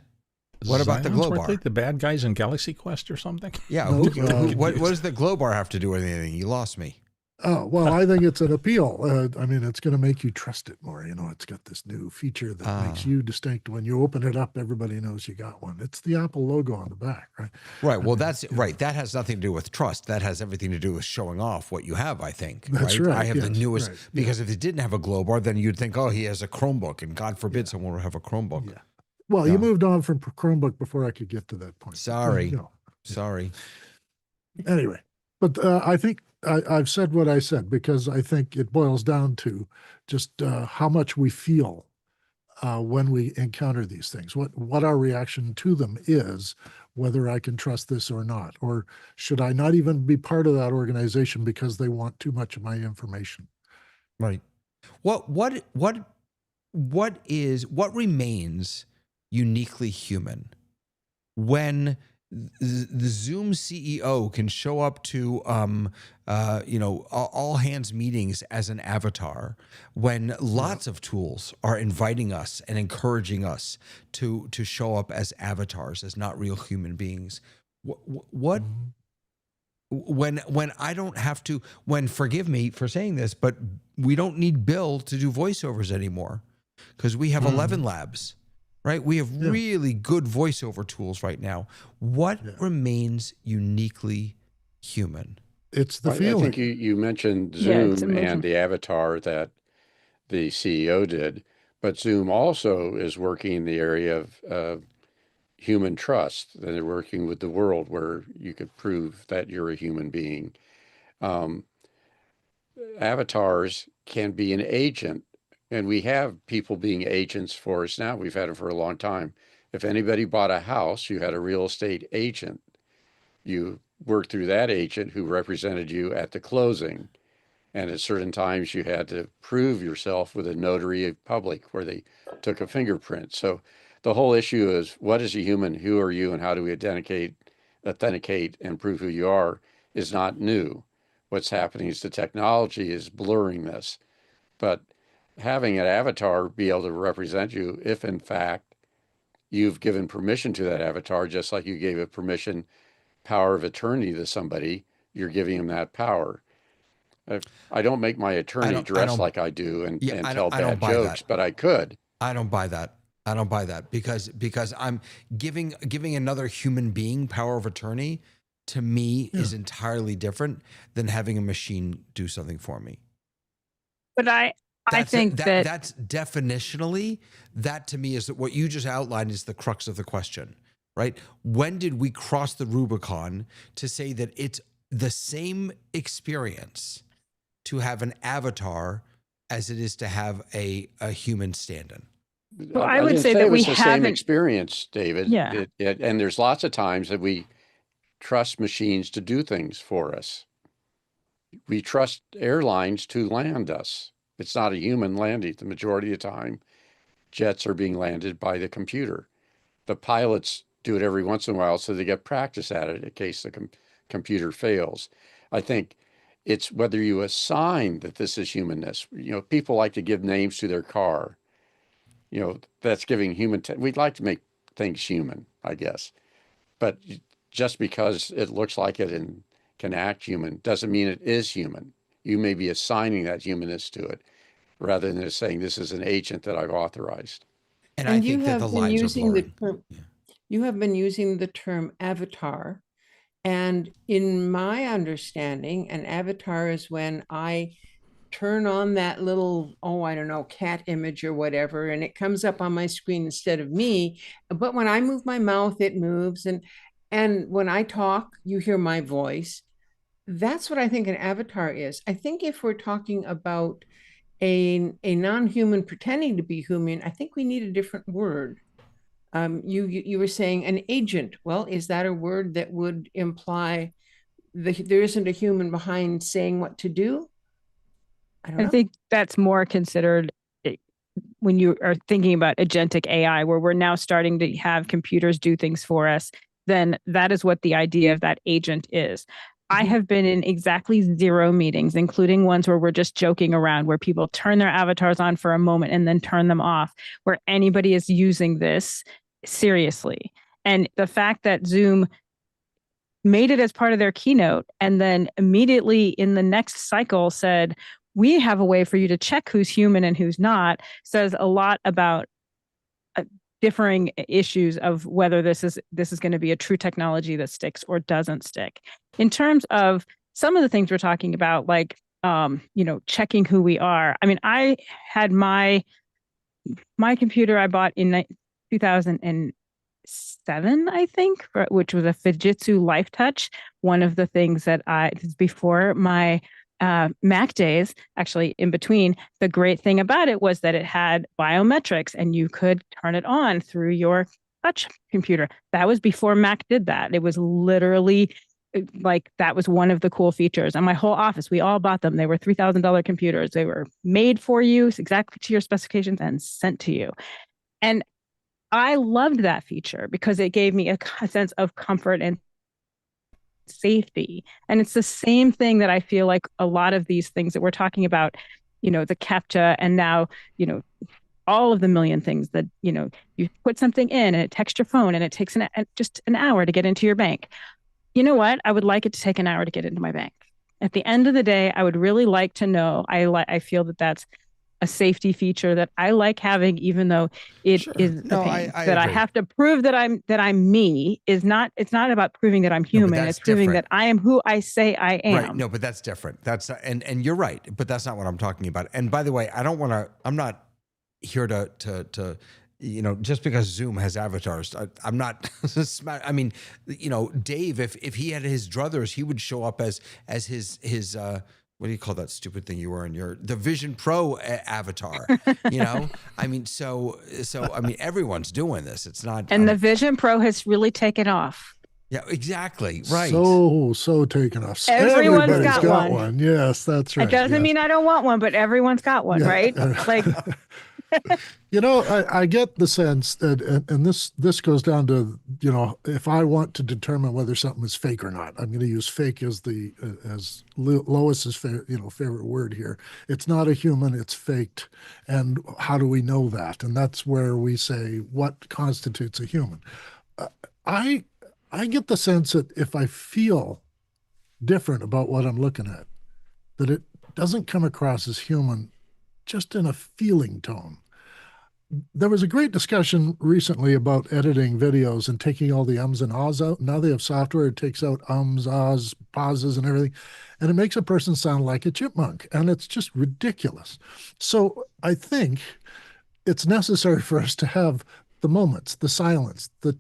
Speaker 1: what about the glow bar?
Speaker 6: Like the bad guys in Galaxy Quest or something?
Speaker 1: Yeah. What does the glow bar have to do with anything? You lost me.
Speaker 5: Oh, well, I think it's an appeal. It's going to make you trust it more. It's got this new feature that makes you distinct. When you open it up, everybody knows you got one. It's the Apple logo on the back, right?
Speaker 1: Right. Well, that's right. That has nothing to do with trust. That has everything to do with showing off what you have, I think.
Speaker 5: That's right.
Speaker 1: I have the newest,
Speaker 5: right,
Speaker 1: because if it didn't have a glow bar, then you'd think, oh, he has a Chromebook, and God forbid someone would have a Chromebook.
Speaker 5: Yeah. Well, you moved on from Chromebook before I could get to that point.
Speaker 1: Sorry. Sorry.
Speaker 5: Anyway, but I think I've said what I said, because I think it boils down to just how much we feel when we encounter these things, what our reaction to them is, whether I can trust this or not, or should I not even be part of that organization because they want too much of my information.
Speaker 1: Right. What remains uniquely human when the Zoom CEO can show up to all hands meetings as an avatar, when lots of tools are inviting us and encouraging us to show up as avatars, as not real human beings. What when I don't have to, forgive me for saying this, but we don't need Bill to do voiceovers anymore, because we have 11 Labs. Right? We have really good voiceover tools right now. What remains uniquely human?
Speaker 5: It's the
Speaker 7: I
Speaker 5: feeling.
Speaker 7: think you mentioned
Speaker 2: Yeah, it's
Speaker 7: Zoom and
Speaker 2: emotion.
Speaker 7: the avatar that the CEO did, but Zoom also is working in the area of human trust. They're working with the world where you could prove that you're a human being. Avatars can be an agent, and we have people being agents for us now. We've had it for a long time. If anybody bought a house, you had a real estate agent. You worked through that agent who represented you at the closing. And at certain times, you had to prove yourself with a notary public where they took a fingerprint. So the whole issue is, what is a human? Who are you? And how do we authenticate and prove who you are is not new. What's happening is the technology is blurring this. But having an avatar be able to represent you, if in fact you've given permission to that avatar, just like you gave a permission power of attorney to somebody, you're giving them that power. I don't make my attorney dress like I do and tell bad jokes, but I could.
Speaker 1: I don't buy that. I don't buy that, because I'm giving another human being power of attorney, to me, is entirely different than having a machine do something for me.
Speaker 2: But I think
Speaker 1: that's definitionally, that to me is what you just outlined is the crux of the question, right? When did we cross the Rubicon to say that it's the same experience to have an avatar as it is to have a human stand-in?
Speaker 2: Well, I would say that
Speaker 7: it was
Speaker 2: we
Speaker 7: the same
Speaker 2: haven't.
Speaker 7: experience, David.
Speaker 2: Yeah.
Speaker 7: And there's lots of times that we trust machines to do things for us. We trust airlines to land us. It's not a human landing. The majority of the time, jets are being landed by the computer. The pilots do it every once in a while so they get practice at it in case the computer fails. I think it's whether you assign that this is humanness. People like to give names to their car. That's giving human. We'd like to make things human, I guess. But just because it looks like it and can act human doesn't mean it is human. You may be assigning that humanness to it rather than saying this is an agent that I've authorized.
Speaker 1: And I think that the lines are blurring.
Speaker 4: You have been using the term avatar. And in my understanding, an avatar is when I turn on that little, I don't know, cat image or whatever, and it comes up on my screen instead of me. But when I move my mouth, it moves. And when I talk, you hear my voice. That's what I think an avatar is. I think if we're talking about a non-human pretending to be human, I think we need a different word. You were saying an agent. Well, is that a word that would imply there isn't a human behind saying what to do? I
Speaker 2: think that's more considered when you are thinking about agentic AI, where we're now starting to have computers do things for us. Then that is what the idea of that agent is. I have been in exactly 0 meetings, including ones where we're just joking around, where people turn their avatars on for a moment and then turn them off, where anybody is using this seriously. And the fact that Zoom made it as part of their keynote and then immediately in the next cycle said, we have a way for you to check who's human and who's not, says a lot about differing issues of whether this is going to be a true technology that sticks or doesn't stick. In terms of some of the things we're talking about, like checking who we are. I mean, I had my computer I bought in 2007, I think, which was a Fujitsu Life Touch. One of the things that before my Mac days, actually in between, the great thing about it was that it had biometrics and you could turn it on through your touch computer. That was before Mac did that. It was literally like, that was one of the cool features. And my whole office, we all bought them. They were $3,000 computers. They were made for you, exactly to your specifications, and sent to you. And I loved that feature because it gave me a sense of comfort and safety. And it's the same thing that I feel like a lot of these things that we're talking about, the CAPTCHA, and now, all of the million things that, you put something in and it texts your phone and it takes just an hour to get into your bank. You know what? I would like it to take an hour to get into my bank. At the end of the day, I would really like to know. I feel that that's a safety feature that I like having, even though it is
Speaker 1: No,
Speaker 2: a pain.
Speaker 1: I
Speaker 2: That I
Speaker 1: agree.
Speaker 2: have to prove that I'm me is not. It's not about proving that I'm human.
Speaker 1: that's
Speaker 2: It's proving
Speaker 1: different.
Speaker 2: that I am who I say I am.
Speaker 1: Right. No, but that's different. That's and you're right, but that's not what I'm talking about. And by the way, I'm not here to just because Zoom has avatars, I'm not. I mean, Dave, if he had his druthers, he would show up as his what do you call that stupid thing you were in the Vision Pro avatar? I mean, so I mean, everyone's doing this. It's not.
Speaker 2: And the Vision Pro has really taken off.
Speaker 1: Yeah, exactly. Right.
Speaker 5: So taken off.
Speaker 2: Everyone's
Speaker 5: Everybody's
Speaker 2: got one.
Speaker 5: one. Yes, that's right.
Speaker 2: It doesn't mean I don't want one, but everyone's got one,
Speaker 5: Yeah.
Speaker 2: right? Like,
Speaker 5: I get the sense that, and this goes down to, if I want to determine whether something is fake or not, I'm going to use fake as as Lois's favorite word here. It's not a human, it's faked. And how do we know that? And that's where we say, what constitutes a human? I get the sense that if I feel different about what I'm looking at, that it doesn't come across as human, just in a feeling tone. There was a great discussion recently about editing videos and taking all the ums and ahs out. Now they have software that takes out ums, ahs, pauses, and everything. And it makes a person sound like a chipmunk. And it's just ridiculous. So I think it's necessary for us to have the moments, the silence, the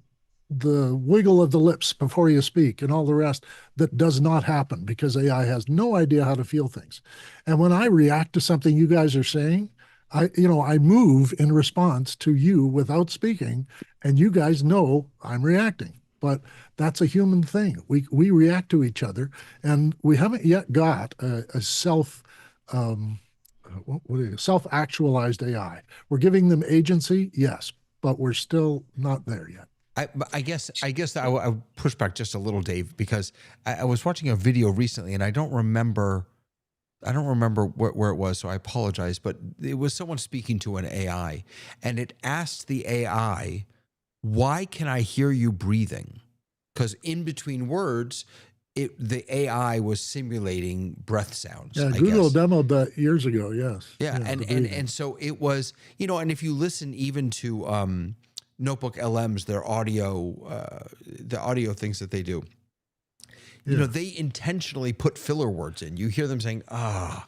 Speaker 5: wiggle of the lips before you speak, and all the rest that does not happen because AI has no idea how to feel things. And when I react to something you guys are saying, I move in response to you without speaking, and you guys know I'm reacting. But that's a human thing. We react to each other, and we haven't yet got a self-actualized AI. We're giving them agency, yes, but we're still not there yet.
Speaker 1: I guess I would push back just a little, Dave, because I was watching a video recently, and I don't remember where it was, so I apologize. But it was someone speaking to an AI, and it asked the AI, "Why can I hear you breathing?" Because in between words, the AI was simulating breath sounds.
Speaker 5: Yeah,
Speaker 1: I
Speaker 5: Google
Speaker 1: guess.
Speaker 5: demoed that years ago. Yes.
Speaker 1: Yeah, and so it was, and if you listen even to Notebook LM's the audio things that they do, they intentionally put filler words in. You hear them saying
Speaker 5: Yeah.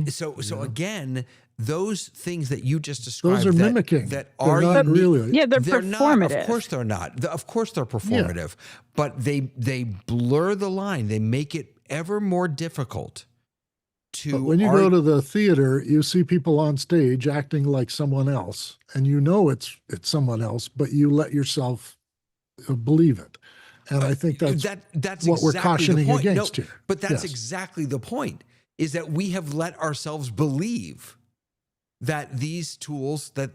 Speaker 1: So again, those things that you just described,
Speaker 5: Those are mimicking.
Speaker 1: that
Speaker 5: They're
Speaker 1: are
Speaker 5: not
Speaker 1: unique-
Speaker 5: really.
Speaker 2: yeah, they're
Speaker 1: not.
Speaker 2: performative.
Speaker 1: Of course they're not. Of course they're performative, but they blur the line. They make it ever more difficult to.
Speaker 5: But when you go to the theater, you see people on stage acting like someone else, and it's someone else, but you let yourself believe it. And I think that's what we're cautioning against here.
Speaker 1: But that's
Speaker 5: Yes.
Speaker 1: exactly the point, is that we have let ourselves believe that these tools that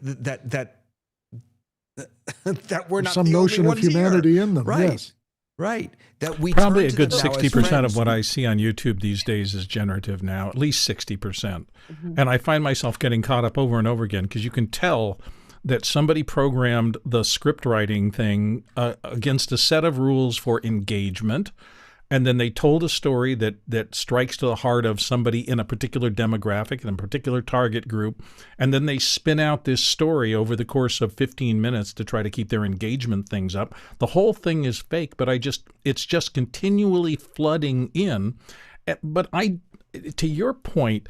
Speaker 1: we're not
Speaker 5: some
Speaker 1: the
Speaker 5: notion
Speaker 1: only
Speaker 5: of
Speaker 1: ones here.
Speaker 5: humanity in them.
Speaker 1: Right.
Speaker 5: Yes.
Speaker 1: Right. That we
Speaker 6: Probably a
Speaker 1: turn to
Speaker 6: good
Speaker 1: them now as
Speaker 6: 60% of
Speaker 1: friends.
Speaker 6: what I see on YouTube these days is generative now, at least 60%. And I find myself getting caught up over and over again because you can tell that somebody programmed the script writing thing against a set of rules for engagement. And then they told a story that strikes to the heart of somebody in a particular demographic and a particular target group. And then they spin out this story over the course of 15 minutes to try to keep their engagement things up. The whole thing is fake, but it's just continually flooding in. But to your point,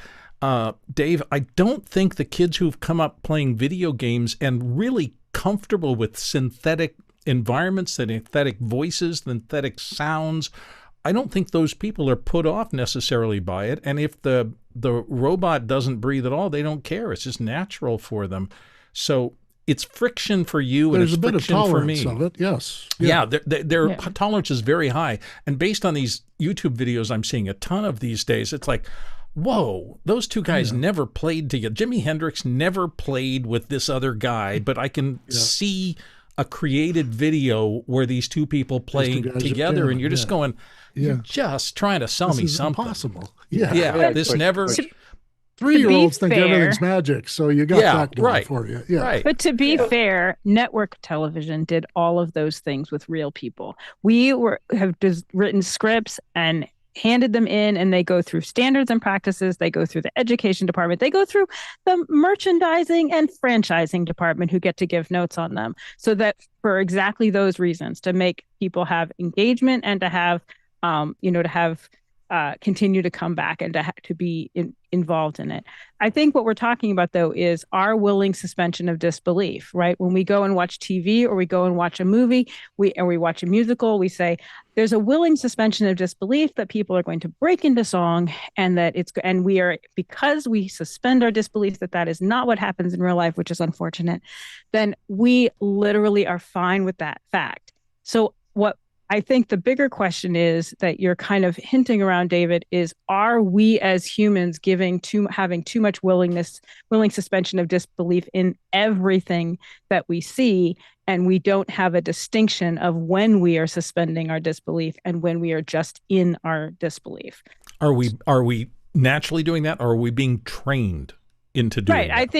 Speaker 6: Dave, I don't think the kids who've come up playing video games and really comfortable with synthetic environments, synthetic voices, synthetic sounds, I don't think those people are put off necessarily by it. And if the robot doesn't breathe at all, they don't care. It's just natural for them. So it's friction for you, and
Speaker 5: There's
Speaker 6: it's
Speaker 5: a bit of
Speaker 6: friction for me.
Speaker 5: tolerance of it, yes.
Speaker 6: Yeah, their tolerance is very high. And based on these YouTube videos I'm seeing a ton of these days, it's like, whoa, those two guys never played together. Jimi Hendrix never played with this other guy, but I can see a created video where these two people playing together, and you're just going, you're just trying to sell me something.
Speaker 5: Impossible.
Speaker 6: Yeah, this never.
Speaker 5: 3-year-olds think everything's magic, so you got that going for you. Yeah.
Speaker 6: Right.
Speaker 2: But to be fair, network television did all of those things with real people. We have just written scripts and handed them in, and they go through standards and practices. They go through the education department. They go through the merchandising and franchising department, who get to give notes on them. So that for exactly those reasons, to make people have engagement and to have, continue to come back and to be involved in it. I think what we're talking about, though, is our willing suspension of disbelief, right? When we go and watch TV or we go and watch a movie, we watch a musical, we say there's a willing suspension of disbelief that people are going to break into song, and because we suspend our disbelief that is not what happens in real life, which is unfortunate, then we literally are fine with that fact. So what I think the bigger question is that you're kind of hinting around, David, is are we as humans having too much willing suspension of disbelief in everything that we see, and we don't have a distinction of when we are suspending our disbelief and when we are just in our disbelief?
Speaker 6: Are we naturally doing that, or are we being trained into doing that?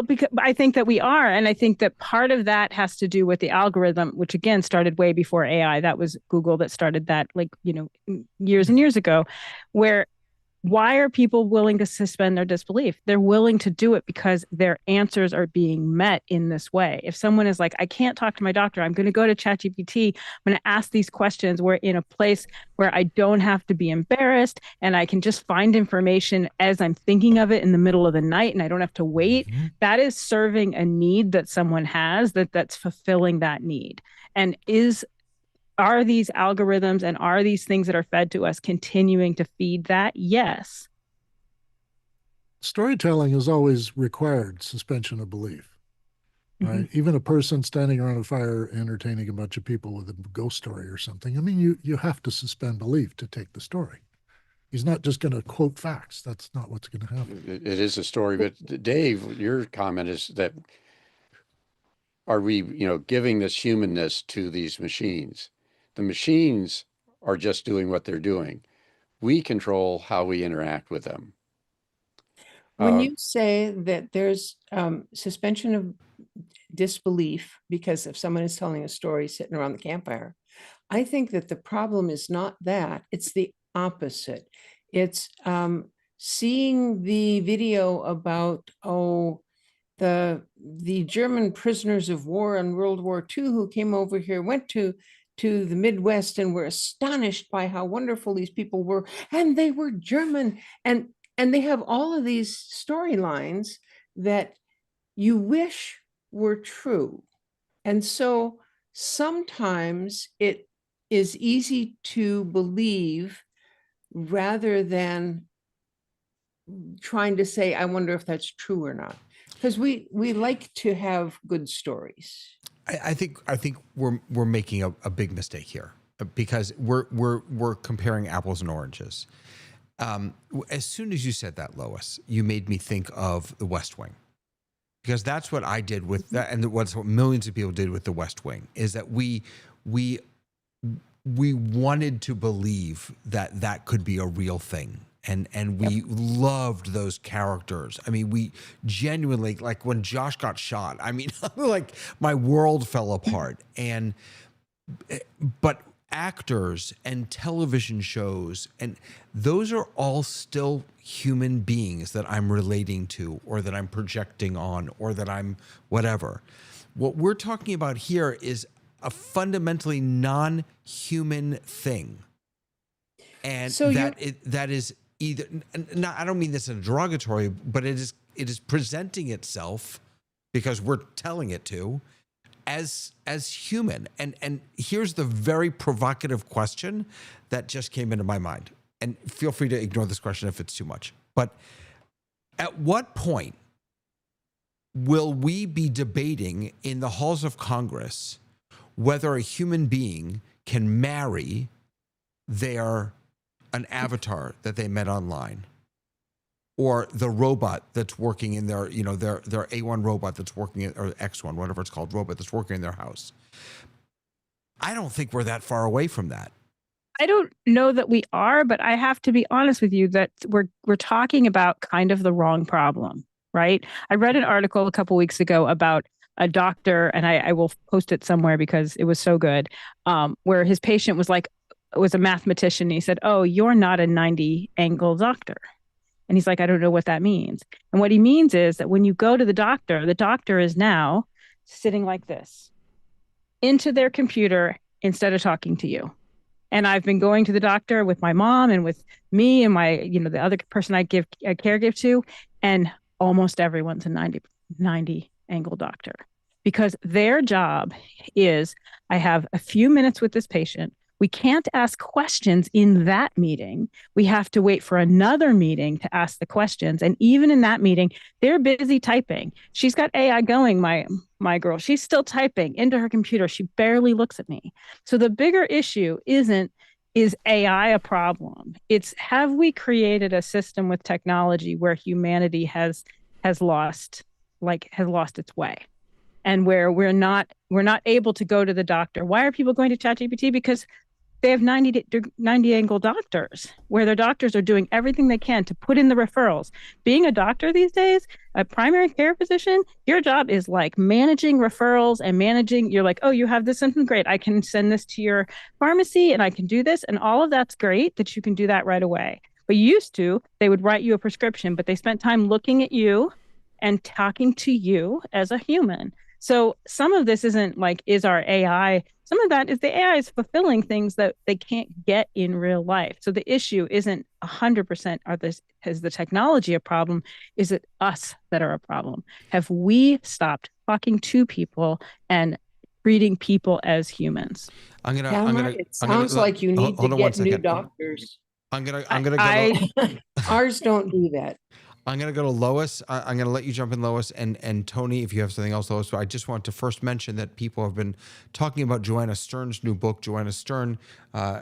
Speaker 2: Because I think that we are. And I think that part of that has to do with the algorithm, which again started way before AI. That was Google that started that, years and years ago, where why are people willing to suspend their disbelief? They're willing to do it because their answers are being met in this way. If someone is like, I can't talk to my doctor, I'm going to go to ChatGPT, I'm going to ask these questions, we're in a place where I don't have to be embarrassed and I can just find information as I'm thinking of it in the middle of the night, and I don't have to wait. Mm-hmm. That is serving a need that someone has, that's fulfilling that need. And are these algorithms and are these things that are fed to us continuing to feed that? Yes.
Speaker 5: Storytelling has always required suspension of belief, right? Mm-hmm. Even a person standing around a fire entertaining a bunch of people with a ghost story or something. I mean, you have to suspend belief to take the story. He's not just going to quote facts. That's not what's going to happen.
Speaker 7: It is a story, but Dave, your comment is that are we, giving this humanness to these machines? The machines are just doing what they're doing. We control how we interact with them.
Speaker 4: When you say that there's suspension of disbelief because if someone is telling a story sitting around the campfire, I think that the problem is not that. It's the opposite. It's seeing the video about, the German prisoners of war in World War II who came over here, went to the Midwest and were astonished by how wonderful these people were, and they were German, and they have all of these storylines that you wish were true. And so sometimes it is easy to believe rather than trying to say, I wonder if that's true or not, because we like to have good stories.
Speaker 1: I think we're making a big mistake here because we're comparing apples and oranges. As soon as you said that, Lois, you made me think of the West Wing, because that's what I did with that, and what millions of people did with the West Wing is that we wanted to believe that could be a real thing. And we loved those characters. I mean, we genuinely, like when Josh got shot, I mean, like my world fell apart. But actors and television shows, and those are all still human beings that I'm relating to, or that I'm projecting on, or that I'm whatever. What we're talking about here is a fundamentally non-human thing. And so that is either, I don't mean this in a derogatory, but it is presenting itself, because we're telling it to, as human. And here's the very provocative question that just came into my mind. And feel free to ignore this question if it's too much. But at what point will we be debating in the halls of Congress whether a human being can marry an avatar that they met online? or the robot that's working in their, their A1 robot that's working in, or X1, whatever it's called, robot that's working in their house. I don't think we're that far away from that.
Speaker 2: I don't know that we are, but I have to be honest with you that we're talking about kind of the wrong problem, right? I read an article a couple weeks ago about a doctor, and I will post it somewhere because it was so good, where his patient was a mathematician. And he said, "Oh, you're not a 90 angle doctor." And he's like, "I don't know what that means." And what he means is that when you go to the doctor is now sitting like this into their computer instead of talking to you. And I've been going to the doctor with my mom and with me and my, the other person I care give to, and almost everyone's a 90 angle doctor, because their job is, I have a few minutes with this patient. We can't ask questions in that meeting. We have to wait for another meeting to ask the questions. And even in that meeting, they're busy typing. She's got AI going, my girl. She's still typing into her computer. She barely looks at me. So the bigger issue is AI a problem? It's, have we created a system with technology where humanity has lost its way? And where we're not able to go to the doctor. Why are people going to ChatGPT? Because they have 90 angle doctors, where their doctors are doing everything they can to put in the referrals. Being a doctor these days, a primary care physician, your job is like managing referrals and you're like, "Oh, you have this symptom, great. I can send this to your pharmacy and I can do this." And all of that's great that you can do that right away. But used to, they would write you a prescription, but they spent time looking at you and talking to you as a human. So some of this isn't like, is our AI, some of that is the AI is fulfilling things that they can't get in real life. So the issue isn't 100% is the technology a problem? Is it us that are a problem? Have we stopped talking to people and treating people as humans?
Speaker 4: It sounds like you need to get new doctors.
Speaker 1: I'm gonna go.
Speaker 4: Ours don't do that.
Speaker 1: I'm going to go to Lois. I'm going to let you jump in, Lois, and Tony, if you have something else, Lois. But I just want to first mention that people have been talking about Joanna Stern's new book. Joanna Stern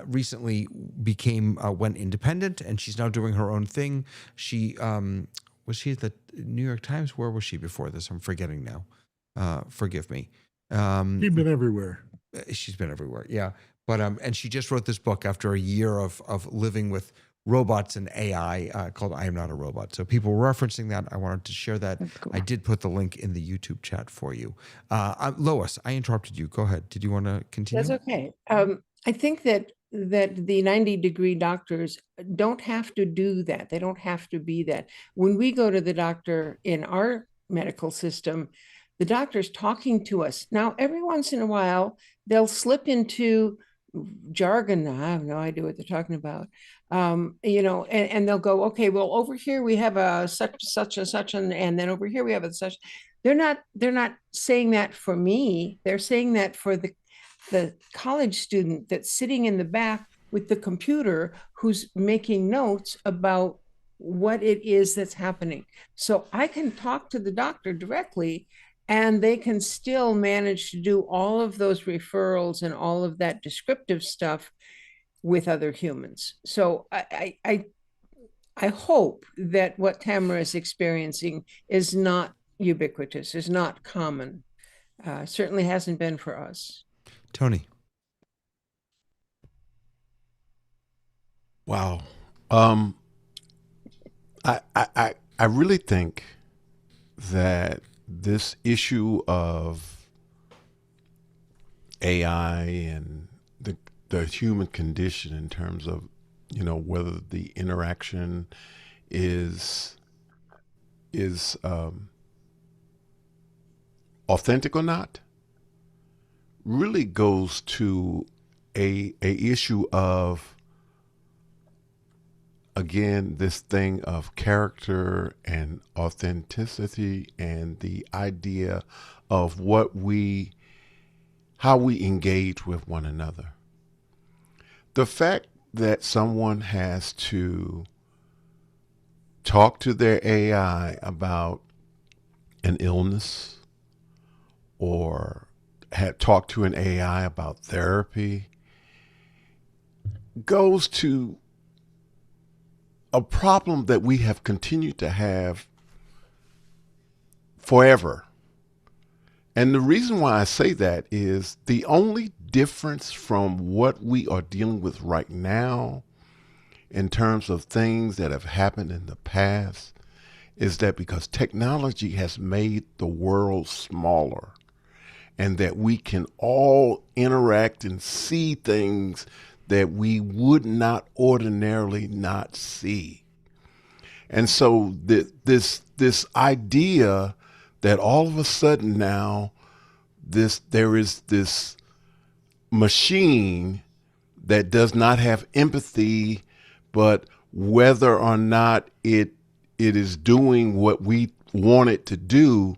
Speaker 1: recently went independent, and she's now doing her own thing. She was she at the New York Times? Where was she before this? I'm forgetting now. Forgive me.
Speaker 5: She's been everywhere.
Speaker 1: She's been everywhere, yeah. But and she just wrote this book after a year of living with robots and AI called "I Am Not a Robot." So people were referencing that. I wanted to share that. Cool. I did put the link in the YouTube chat for you. Lois, I interrupted you. Go ahead. Did you want to continue?
Speaker 4: That's okay. I think that the 90-degree doctors don't have to do that. They don't have to be that. When we go to the doctor in our medical system, the doctor's talking to us. Now, every once in a while, they'll slip into jargon. I have no idea what they're talking about. And they'll go, "Okay, well, over here we have a such and such, and then over here we have a such." They're not saying that for me. They're saying that for the college student that's sitting in the back with the computer, who's making notes about what it is that's happening. So I can talk to the doctor directly, and they can still manage to do all of those referrals and all of that descriptive stuff with other humans. So I hope that what Tamara is experiencing is not ubiquitous, is not common. Certainly hasn't been for us.
Speaker 1: Tony.
Speaker 3: Wow. I really think that this issue of AI and the human condition in terms of, whether the interaction is authentic or not, really goes to a issue of, again, this thing of character and authenticity, and the idea of how we engage with one another. The fact that someone has to talk to their AI about an illness, or talk to an AI about therapy, goes to a problem that we have continued to have forever. And the reason why I say that is the only difference from what we are dealing with right now in terms of things that have happened in the past is that because technology has made the world smaller and that we can all interact and see things that we would not ordinarily not see. And so this idea that all of a sudden now there is this machine that does not have empathy, but whether or not it is doing what we want it to do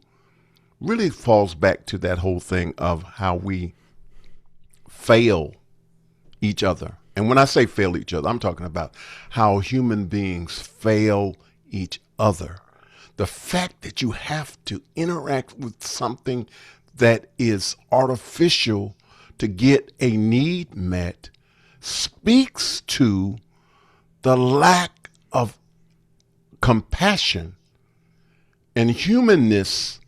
Speaker 3: really falls back to that whole thing of how we fail each other. And when I say fail each other, I'm talking about how human beings fail each other. The fact that you have to interact with something that is artificial to get a need met speaks to the lack of compassion and humanness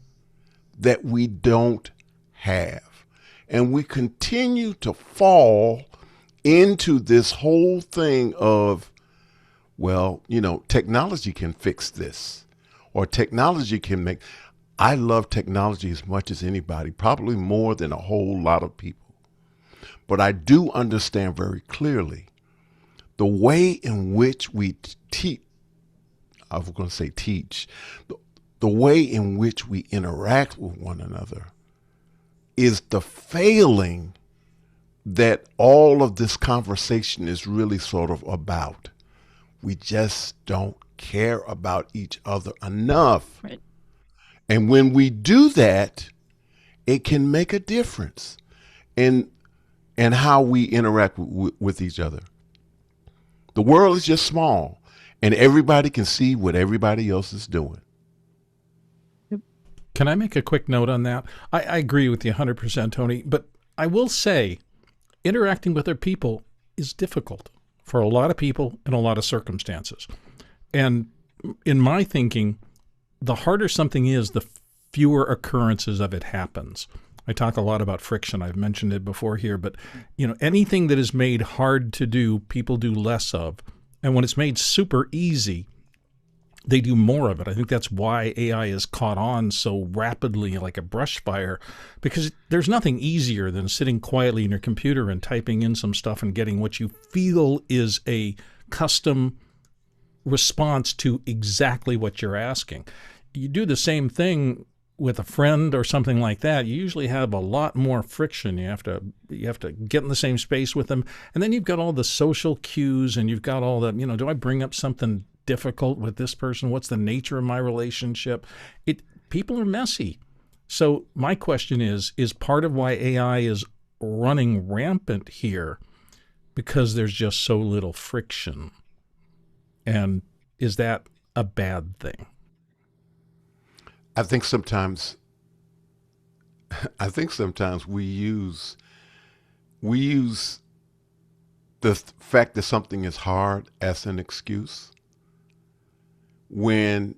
Speaker 3: that we don't have. And we continue to fall into this whole thing of, well, technology can fix this, or technology can make. I love technology as much as anybody, probably more than a whole lot of people. But I do understand very clearly the way in which we teach, I was going to say teach, the way in which we interact with one another is the failing that all of this conversation is really sort of about. We just don't care about each other enough.
Speaker 2: Right.
Speaker 3: And when we do that, it can make a difference in how we interact with each other. The world is just small, and everybody can see what everybody else is doing.
Speaker 6: Can I make a quick note on that? I agree with you 100%, Tony, but I will say interacting with other people is difficult for a lot of people in a lot of circumstances. And in my thinking, the harder something is, the fewer occurrences of it happens. I talk a lot about friction. I've mentioned it before here, but anything that is made hard to do, people do less of. And when it's made super easy, they do more of it. I think that's why AI is caught on so rapidly like a brush fire, because there's nothing easier than sitting quietly in your computer and typing in some stuff and getting what you feel is a custom response to exactly what you're asking. You do the same thing with a friend or something like that, you usually have a lot more friction. You have to get in the same space with them. And then you've got all the social cues, and you've got all the, do I bring up something difficult with this person? What's the nature of my relationship? People are messy. So my question is part of why AI is running rampant here because there's just so little friction? And is that a bad thing?
Speaker 3: I think sometimes we use the fact that something is hard as an excuse. When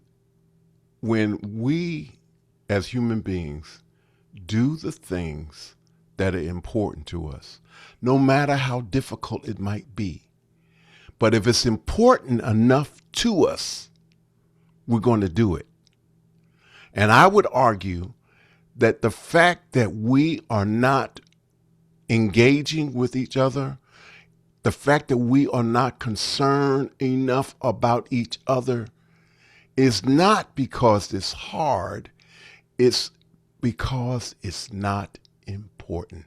Speaker 3: we as human beings do the things that are important to us, no matter how difficult it might be, but if it's important enough to us, we're going to do it. And I would argue that the fact that we are not engaging with each other, the fact that we are not concerned enough about each other, is not because it's hard, it's because it's not important.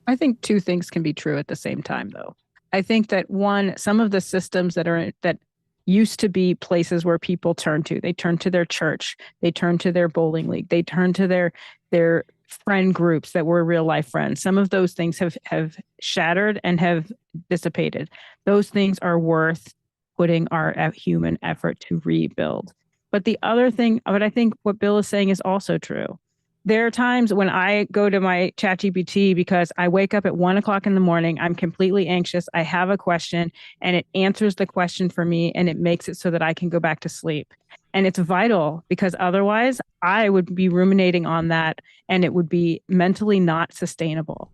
Speaker 2: I think two things can be true at the same time, though. I think that one, some of the systems that used to be places where people turn to. They turn to their church. They turn to their bowling league. They turn to their friend groups that were real life friends. Some of those things have shattered and have dissipated. Those things are worth putting our human effort to rebuild. But the other thing, but I think what Bill is saying is also true. there are times when I go to my ChatGPT because I wake up at 1 o'clock in the morning. I'm completely anxious. I have a question and it answers the question for me and it makes it so that I can go back to sleep. And it's vital because otherwise I would be ruminating on that and it would be mentally not sustainable.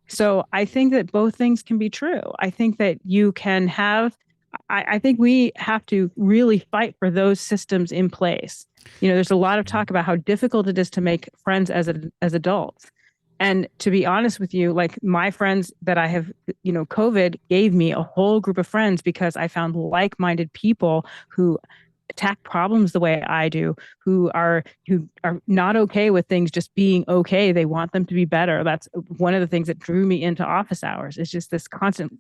Speaker 2: So I think that both things can be true. I think that you can have, I think we have to really fight for those systems in place. There's a lot of talk about how difficult it is to make friends as adults. And to be honest with you, like my friends that I have, COVID gave me a whole group of friends because I found like-minded people who attack problems the way I do, who are not okay with things just being okay. They want them to be better. That's one of the things that drew me into office hours. It's just this constant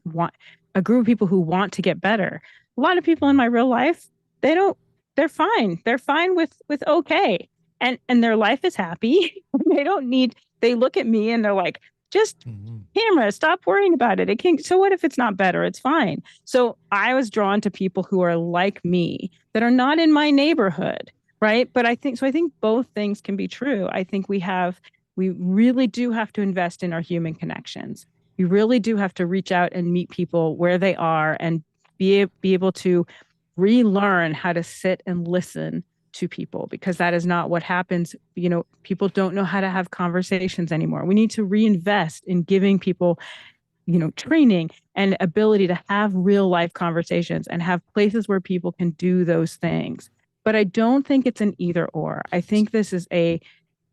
Speaker 2: a group of people who want to get better. A lot of people in my real life, they're fine. They're fine with okay. And their life is happy. They look at me and they're like, just camera, stop worrying about it. So what if it's not better? It's fine. So I was drawn to people who are like me that are not in my neighborhood, right? But I think both things can be true. I think we really do have to invest in our human connections. We really do have to reach out and meet people where they are and be able to relearn how to sit and listen to people, because that is not what happens. People don't know how to have conversations anymore. We need to reinvest in giving people, training and ability to have real life conversations and have places where people can do those things. But I don't think it's an either or. I think this is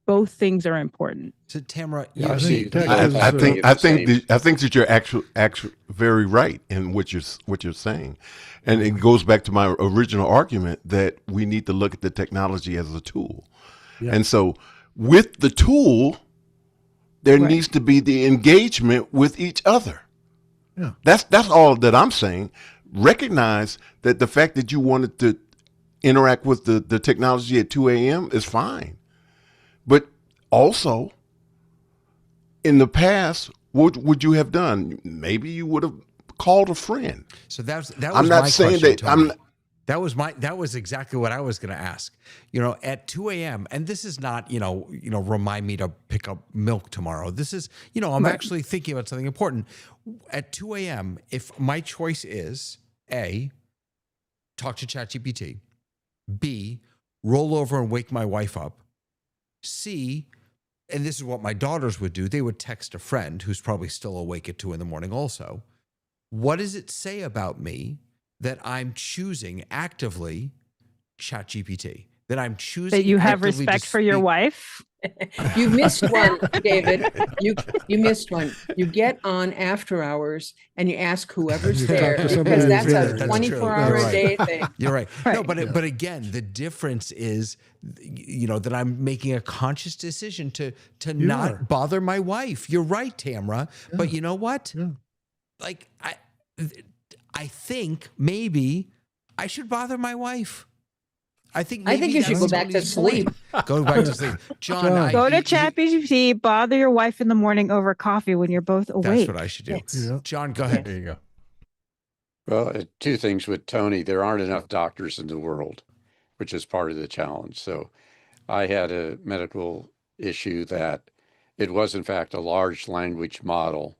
Speaker 2: both things are important.
Speaker 1: So Tamara,
Speaker 5: Yeah,
Speaker 3: I think that you're actually very right in what you're saying, and it goes back to my original argument that we need to look at the technology as a tool, and so with the tool, there needs to be the engagement with each other.
Speaker 5: Yeah,
Speaker 3: that's all that I'm saying. Recognize that the fact that you wanted to interact with the technology at 2 a.m. is fine. But also, in the past, what would you have done? Maybe you would have called a friend.
Speaker 1: So that was
Speaker 3: I'm not
Speaker 1: my
Speaker 3: saying
Speaker 1: question,
Speaker 3: that
Speaker 1: Tony. That was exactly what I was going to ask. At 2 a.m. and this is not, remind me to pick up milk tomorrow. This is, I'm actually thinking about something important. At 2 a.m., if my choice is A, talk to ChatGPT, B, roll over and wake my wife up, C, and this is what my daughters would do, they would text a friend who's probably still awake at 2 a.m. also. What does it say about me that I'm choosing actively ChatGPT? That I'm choosing
Speaker 2: that you have
Speaker 1: actively
Speaker 2: respect for your wife?
Speaker 4: You missed one, David. You missed one. You get on after hours and you ask whoever's there, because that's a 24-hour-a-day thing.
Speaker 1: You're right. No, but again, the difference is, that I'm making a conscious decision to not bother my wife. You're right, Tamara. Yeah. But you know what?
Speaker 5: Yeah.
Speaker 1: Like I think maybe I should bother my wife. I think
Speaker 4: you should go back to sleep.
Speaker 1: Go back to sleep. John,
Speaker 2: go to ChatGPT, bother your wife in the morning over coffee when you're both awake.
Speaker 1: That's what I should do.
Speaker 5: Yeah.
Speaker 1: John, go ahead.
Speaker 6: There you go.
Speaker 7: Well, two things with Tony. There aren't enough doctors in the world, which is part of the challenge. So I had a medical issue that it was, in fact, a large language model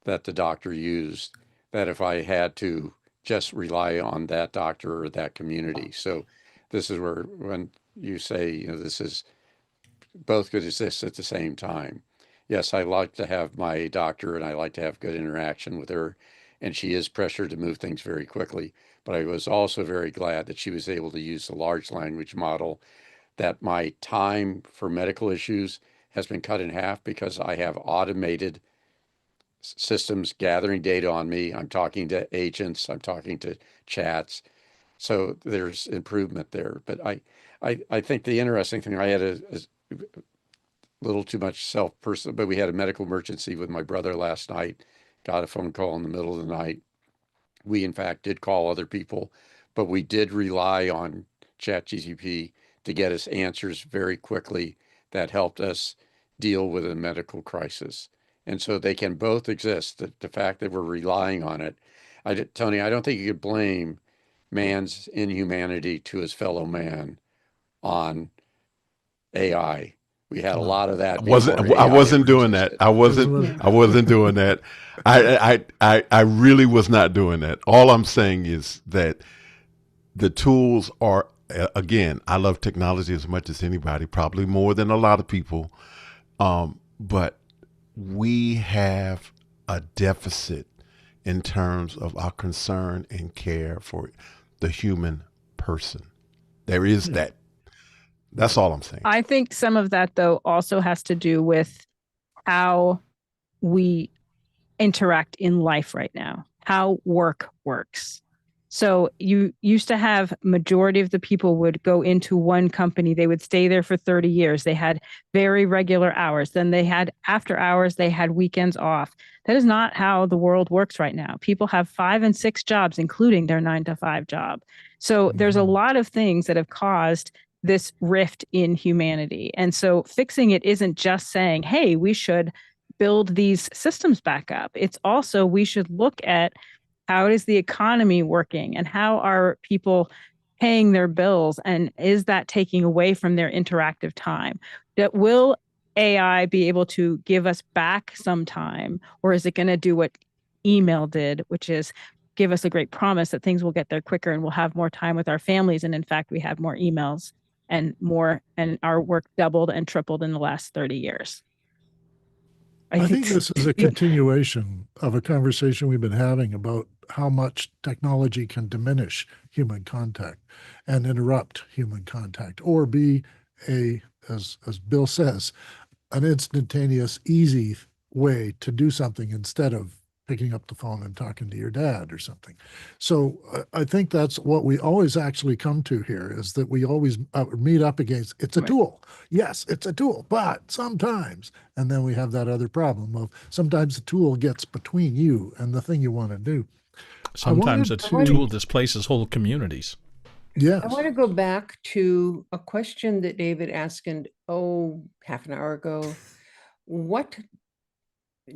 Speaker 7: that the doctor used, that if I had to just rely on that doctor or that community. So this is where, when you say, this is both could exist at the same time. Yes, I like to have my doctor and I like to have good interaction with her, and she is pressured to move things very quickly. But I was also very glad that she was able to use the large language model, that my time for medical issues has been cut in half because I have automated systems gathering data on me. I'm talking to agents, I'm talking to chats. So there's improvement there. But I think the interesting thing, I had a little too much self-personal, but we had a medical emergency with my brother last night, got a phone call in the middle of the night. We, in fact, did call other people, but we did rely on ChatGPT to get us answers very quickly that helped us deal with a medical crisis. And so they can both exist. The fact that we're relying on it, Tony, I don't think you could blame man's inhumanity to his fellow man on AI. We had a lot of that.
Speaker 3: I wasn't doing that. I wasn't doing that. I really was not doing that. All I'm saying is that the tools are, again, I love technology as much as anybody, probably more than a lot of people. But we have a deficit in terms of our concern and care for the human person. There is that. That's all I'm saying.
Speaker 2: I think some of that, though, also has to do with how we interact in life right now, how work works. So you used to have majority of the people would go into one company. They would stay there for 30 years. They had very regular hours. Then they had after hours, they had weekends off. That is not how the world works right now. People have 5 and 6 jobs, including their 9-to-5 job. So there's a lot of things that have caused this rift in humanity. And so fixing it isn't just saying, hey, we should build these systems back up. It's also, we should look at how is the economy working and how are people paying their bills? And is that taking away from their interactive time? That will AI be able to give us back some time, or is it going to do what email did, which is give us a great promise that things will get there quicker and we'll have more time with our families. And in fact, we have more emails and our work doubled and tripled in the last 30 years.
Speaker 5: I think this is a continuation of a conversation we've been having about how much technology can diminish human contact and interrupt human contact, or be as Bill says, an instantaneous, easy way to do something instead of picking up the phone and talking to your dad or something. So I think that's what we always actually come to here, is that we always meet up against, it's a tool. Yes, it's a tool, but sometimes, and then we have that other problem of sometimes the tool gets between you and the thing you want to do.
Speaker 6: Sometimes a tool displaces whole communities.
Speaker 5: Yes.
Speaker 4: I want to go back to a question that David asked, half an hour ago. What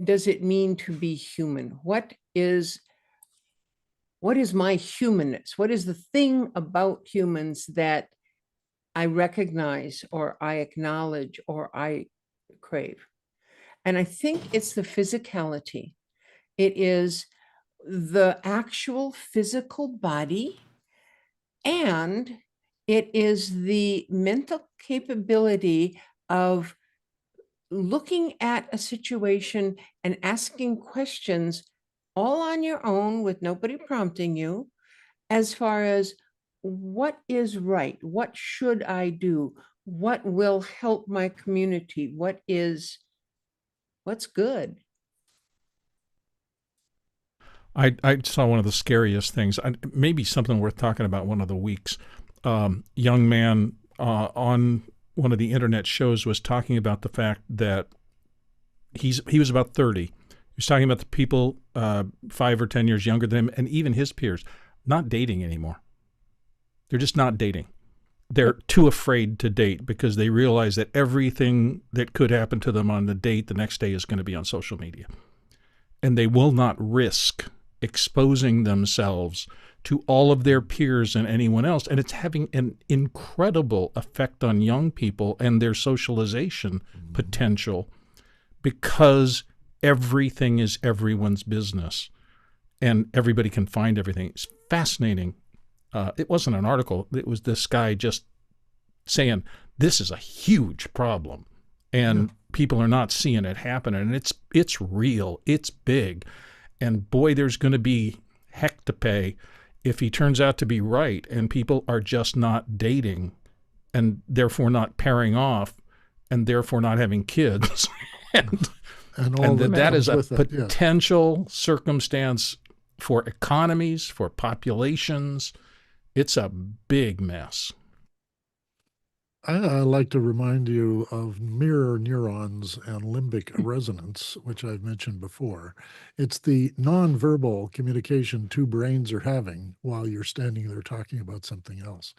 Speaker 4: does it mean to be human? What is my humanness? What is the thing about humans that I recognize or I acknowledge or I crave? And I think it's the physicality. It is the actual physical body, and it is the mental capability of looking at a situation and asking questions all on your own with nobody prompting you, as far as what is right, what should I do, what will help my community, what's good.
Speaker 6: I saw one of the scariest things, maybe something worth talking about one of the weeks. Young man on one of the internet shows was talking about the fact that he was about 30. He was talking about the people 5 or 10 years younger than him, and even his peers, not dating anymore. They're just not dating. They're too afraid to date because they realize that everything that could happen to them on the date the next day is going to be on social media. And they will not risk exposing themselves to all of their peers and anyone else. And it's having an incredible effect on young people and their socialization potential, because everything is everyone's business and everybody can find everything. It's fascinating. It wasn't an article. It was this guy just saying, this is a huge problem and people are not seeing it happen. And it's real. It's big. And boy, there's going to be heck to pay if he turns out to be right and people are just not dating and therefore not pairing off and therefore not having kids. and that is a potential circumstance for economies, for populations. It's a big mess.
Speaker 5: I like to remind you of mirror neurons and limbic resonance, which I've mentioned before. It's the nonverbal communication two brains are having while you're standing there talking about something else.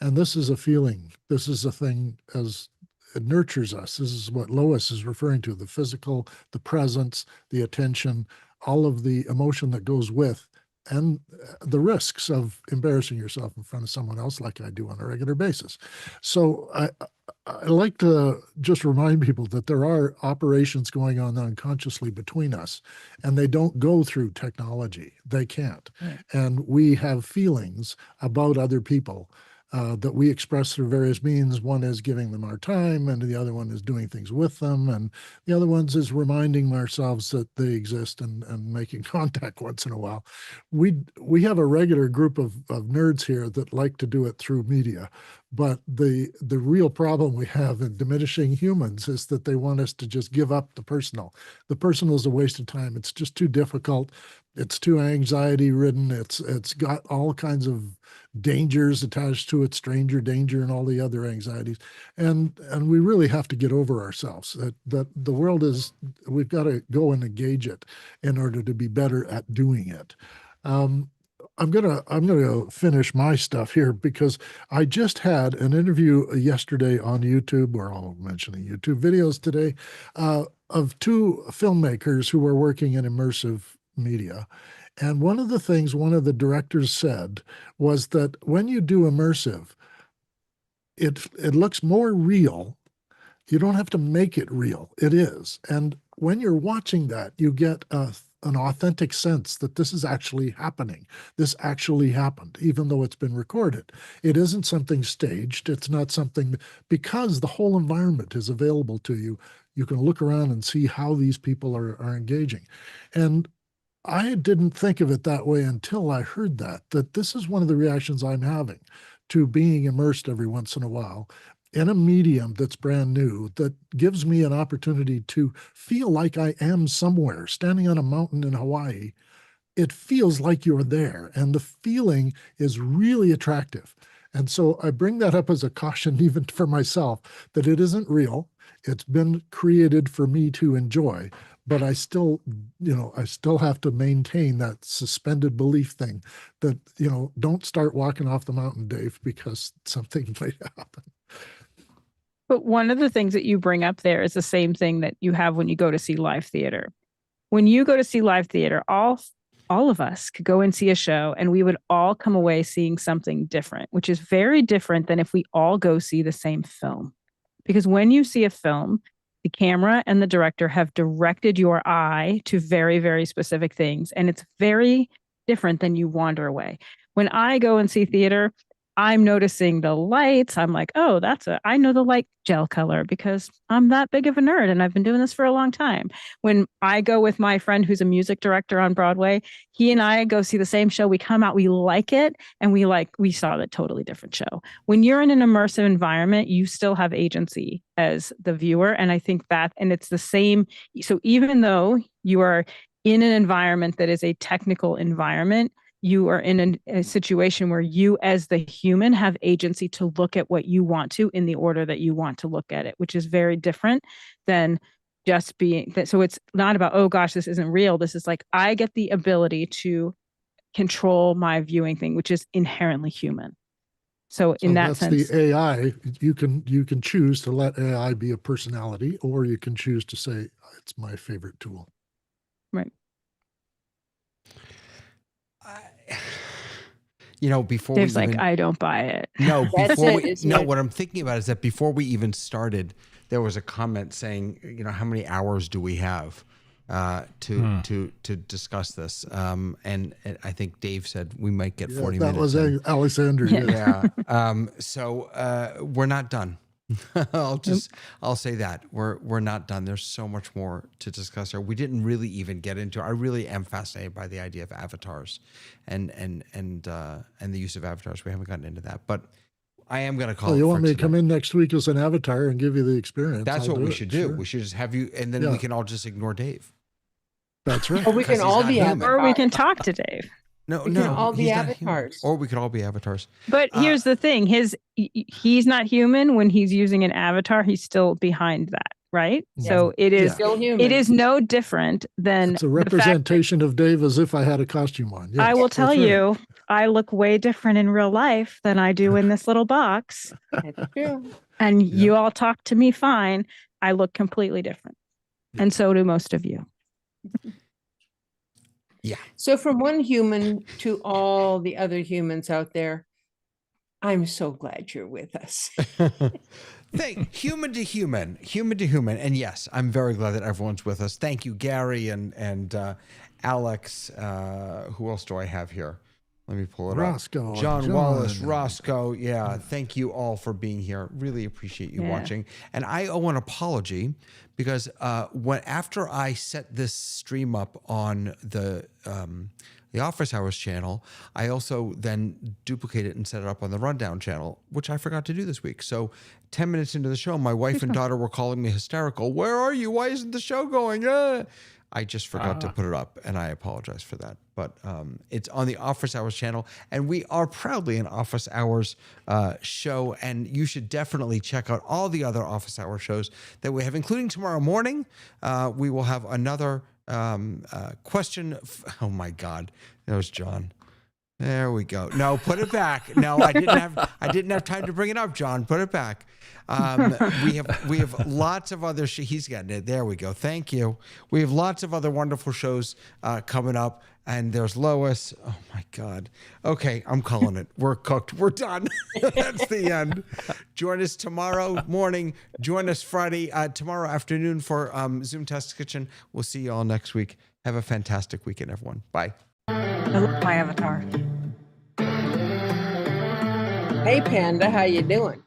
Speaker 5: And this is a feeling. This is a thing as it nurtures us. This is what Lois is referring to, the physical, the presence, the attention, all of the emotion that goes with the risks of embarrassing yourself in front of someone else like I do on a regular basis. So I like to just remind people that there are operations going on unconsciously between us, and they don't go through technology. They can't.
Speaker 2: Right.
Speaker 5: And we have feelings about other people that we express through various means. One is giving them our time, and the other one is doing things with them, and the other one is reminding ourselves that they exist and making contact once in a while. We have a regular group of nerds here that like to do it through media, but the real problem we have in diminishing humans is that they want us to just give up the personal. The personal is a waste of time. It's just too difficult. It's too anxiety ridden. It's got all kinds of dangers attached to it, stranger danger and all the other anxieties. And we really have to get over ourselves. That the world is, we've got to go and engage it in order to be better at doing it. I'm gonna finish my stuff here because I just had an interview yesterday on YouTube. We're all mentioning YouTube videos today, of two filmmakers who were working in immersive media. And one of the things one of the directors said was that when you do immersive, it looks more real. You don't have to make it real. It is. And when you're watching that, you get an authentic sense that this is actually happening. This actually happened, even though it's been recorded. It isn't something staged. It's not something, because the whole environment is available to you. You can look around and see how these people are engaging. And I didn't think of it that way until I heard that this is one of the reactions I'm having to being immersed every once in a while in a medium that's brand new, that gives me an opportunity to feel like I am somewhere, standing on a mountain in Hawaii. It feels like you're there, and the feeling is really attractive. And so I bring that up as a caution, even for myself, that it isn't real. It's been created for me to enjoy, but I still have to maintain that suspended belief thing that, don't start walking off the mountain, Dave, because something might happen.
Speaker 2: But one of the things that you bring up there is the same thing that you have when you go to see live theater. When you go to see live theater, all of us could go and see a show and we would all come away seeing something different, which is very different than if we all go see the same film. Because when you see a film, the camera and the director have directed your eye to very, very specific things. And it's very different than you wander away. When I go and see theater, I'm noticing the lights. I'm like, oh, I know the light gel color because I'm that big of a nerd and I've been doing this for a long time. When I go with my friend who's a music director on Broadway, he and I go see the same show. We come out, we like it, and we saw a totally different show. When you're in an immersive environment, you still have agency as the viewer. And I think and it's the same. So even though you are in an environment that is a technical environment, you are in a situation where you as the human have agency to look at what you want to in the order that you want to look at it, which is very different than just being that. So it's not about, oh gosh, this isn't real. This is like, I get the ability to control my viewing thing, which is inherently human. So in that sense,
Speaker 5: the AI, you can choose to let AI be a personality, or you can choose to say, it's my favorite tool.
Speaker 2: Right.
Speaker 1: Before
Speaker 2: Dave's like, I don't buy it.
Speaker 1: No,
Speaker 4: That's
Speaker 1: before
Speaker 4: it.
Speaker 1: what I'm thinking about is that before we even started, there was a comment saying, how many hours do we have to discuss this? And I think Dave said we might get 40 minutes.
Speaker 5: That was Alexander.
Speaker 1: Yeah. So we're not done. I'll say that we're not done. There's so much more to discuss here. We didn't really even get into. I really am fascinated by the idea of avatars, and the use of avatars. We haven't gotten into that, but I am going to call.
Speaker 5: You want me to come in next week as an avatar and give you the experience?
Speaker 1: That's what we should do. Sure. We should just have you, and then we can all just ignore Dave.
Speaker 5: That's right.
Speaker 4: Or we can all be avatars.
Speaker 2: Or we can talk to Dave.
Speaker 1: No,
Speaker 4: we can all be avatars.
Speaker 1: Or we could all be avatars.
Speaker 2: But here's the thing: he's not human when he's using an avatar. He's still behind that, right? Yeah. So it is
Speaker 4: still human.
Speaker 2: It is no different than
Speaker 5: it's a representation of Dave as if I had a costume on. Yes,
Speaker 2: I will tell you, I look way different in real life than I do in this little box.
Speaker 4: That's true.
Speaker 2: And you all talk to me fine. I look completely different, and so do most of you.
Speaker 1: Yeah.
Speaker 4: So from one human to all the other humans out there, I'm so glad you're with us.
Speaker 1: Human to human, human to human. And yes, I'm very glad that everyone's with us. Thank you, Gary and Alex. Who else do I have here? Let me pull it
Speaker 5: Roscoe,
Speaker 1: up. John Wallace,
Speaker 5: John.
Speaker 1: Roscoe. Yeah, thank you all for being here. Really appreciate you watching. And I owe an apology because after I set this stream up on the Office Hours channel, I also then duplicated it and set it up on the Rundown channel, which I forgot to do this week. So 10 minutes into the show, my wife and daughter were calling me hysterical. Where are you? Why isn't the show going? I just forgot to put it up, and I apologize for that. But it's on the Office Hours channel, and we are proudly an Office Hours show, and you should definitely check out all the other Office Hours shows that we have, including tomorrow morning. We will have another question. Oh my God, that was John. There we go. No, put it back. No, I didn't have time to bring it up, John. Put it back. We have lots of other. He's getting it. There we go. Thank you. We have lots of other wonderful shows coming up. And there's Lois. Oh my God. Okay, I'm calling it. We're cooked. We're done. That's the end. Join us tomorrow morning. Join us Friday, tomorrow afternoon for Zoom Test Kitchen. We'll see you all next week. Have a fantastic weekend, everyone. Bye.
Speaker 2: I love my avatar.
Speaker 4: Hey, Panda, how you doing?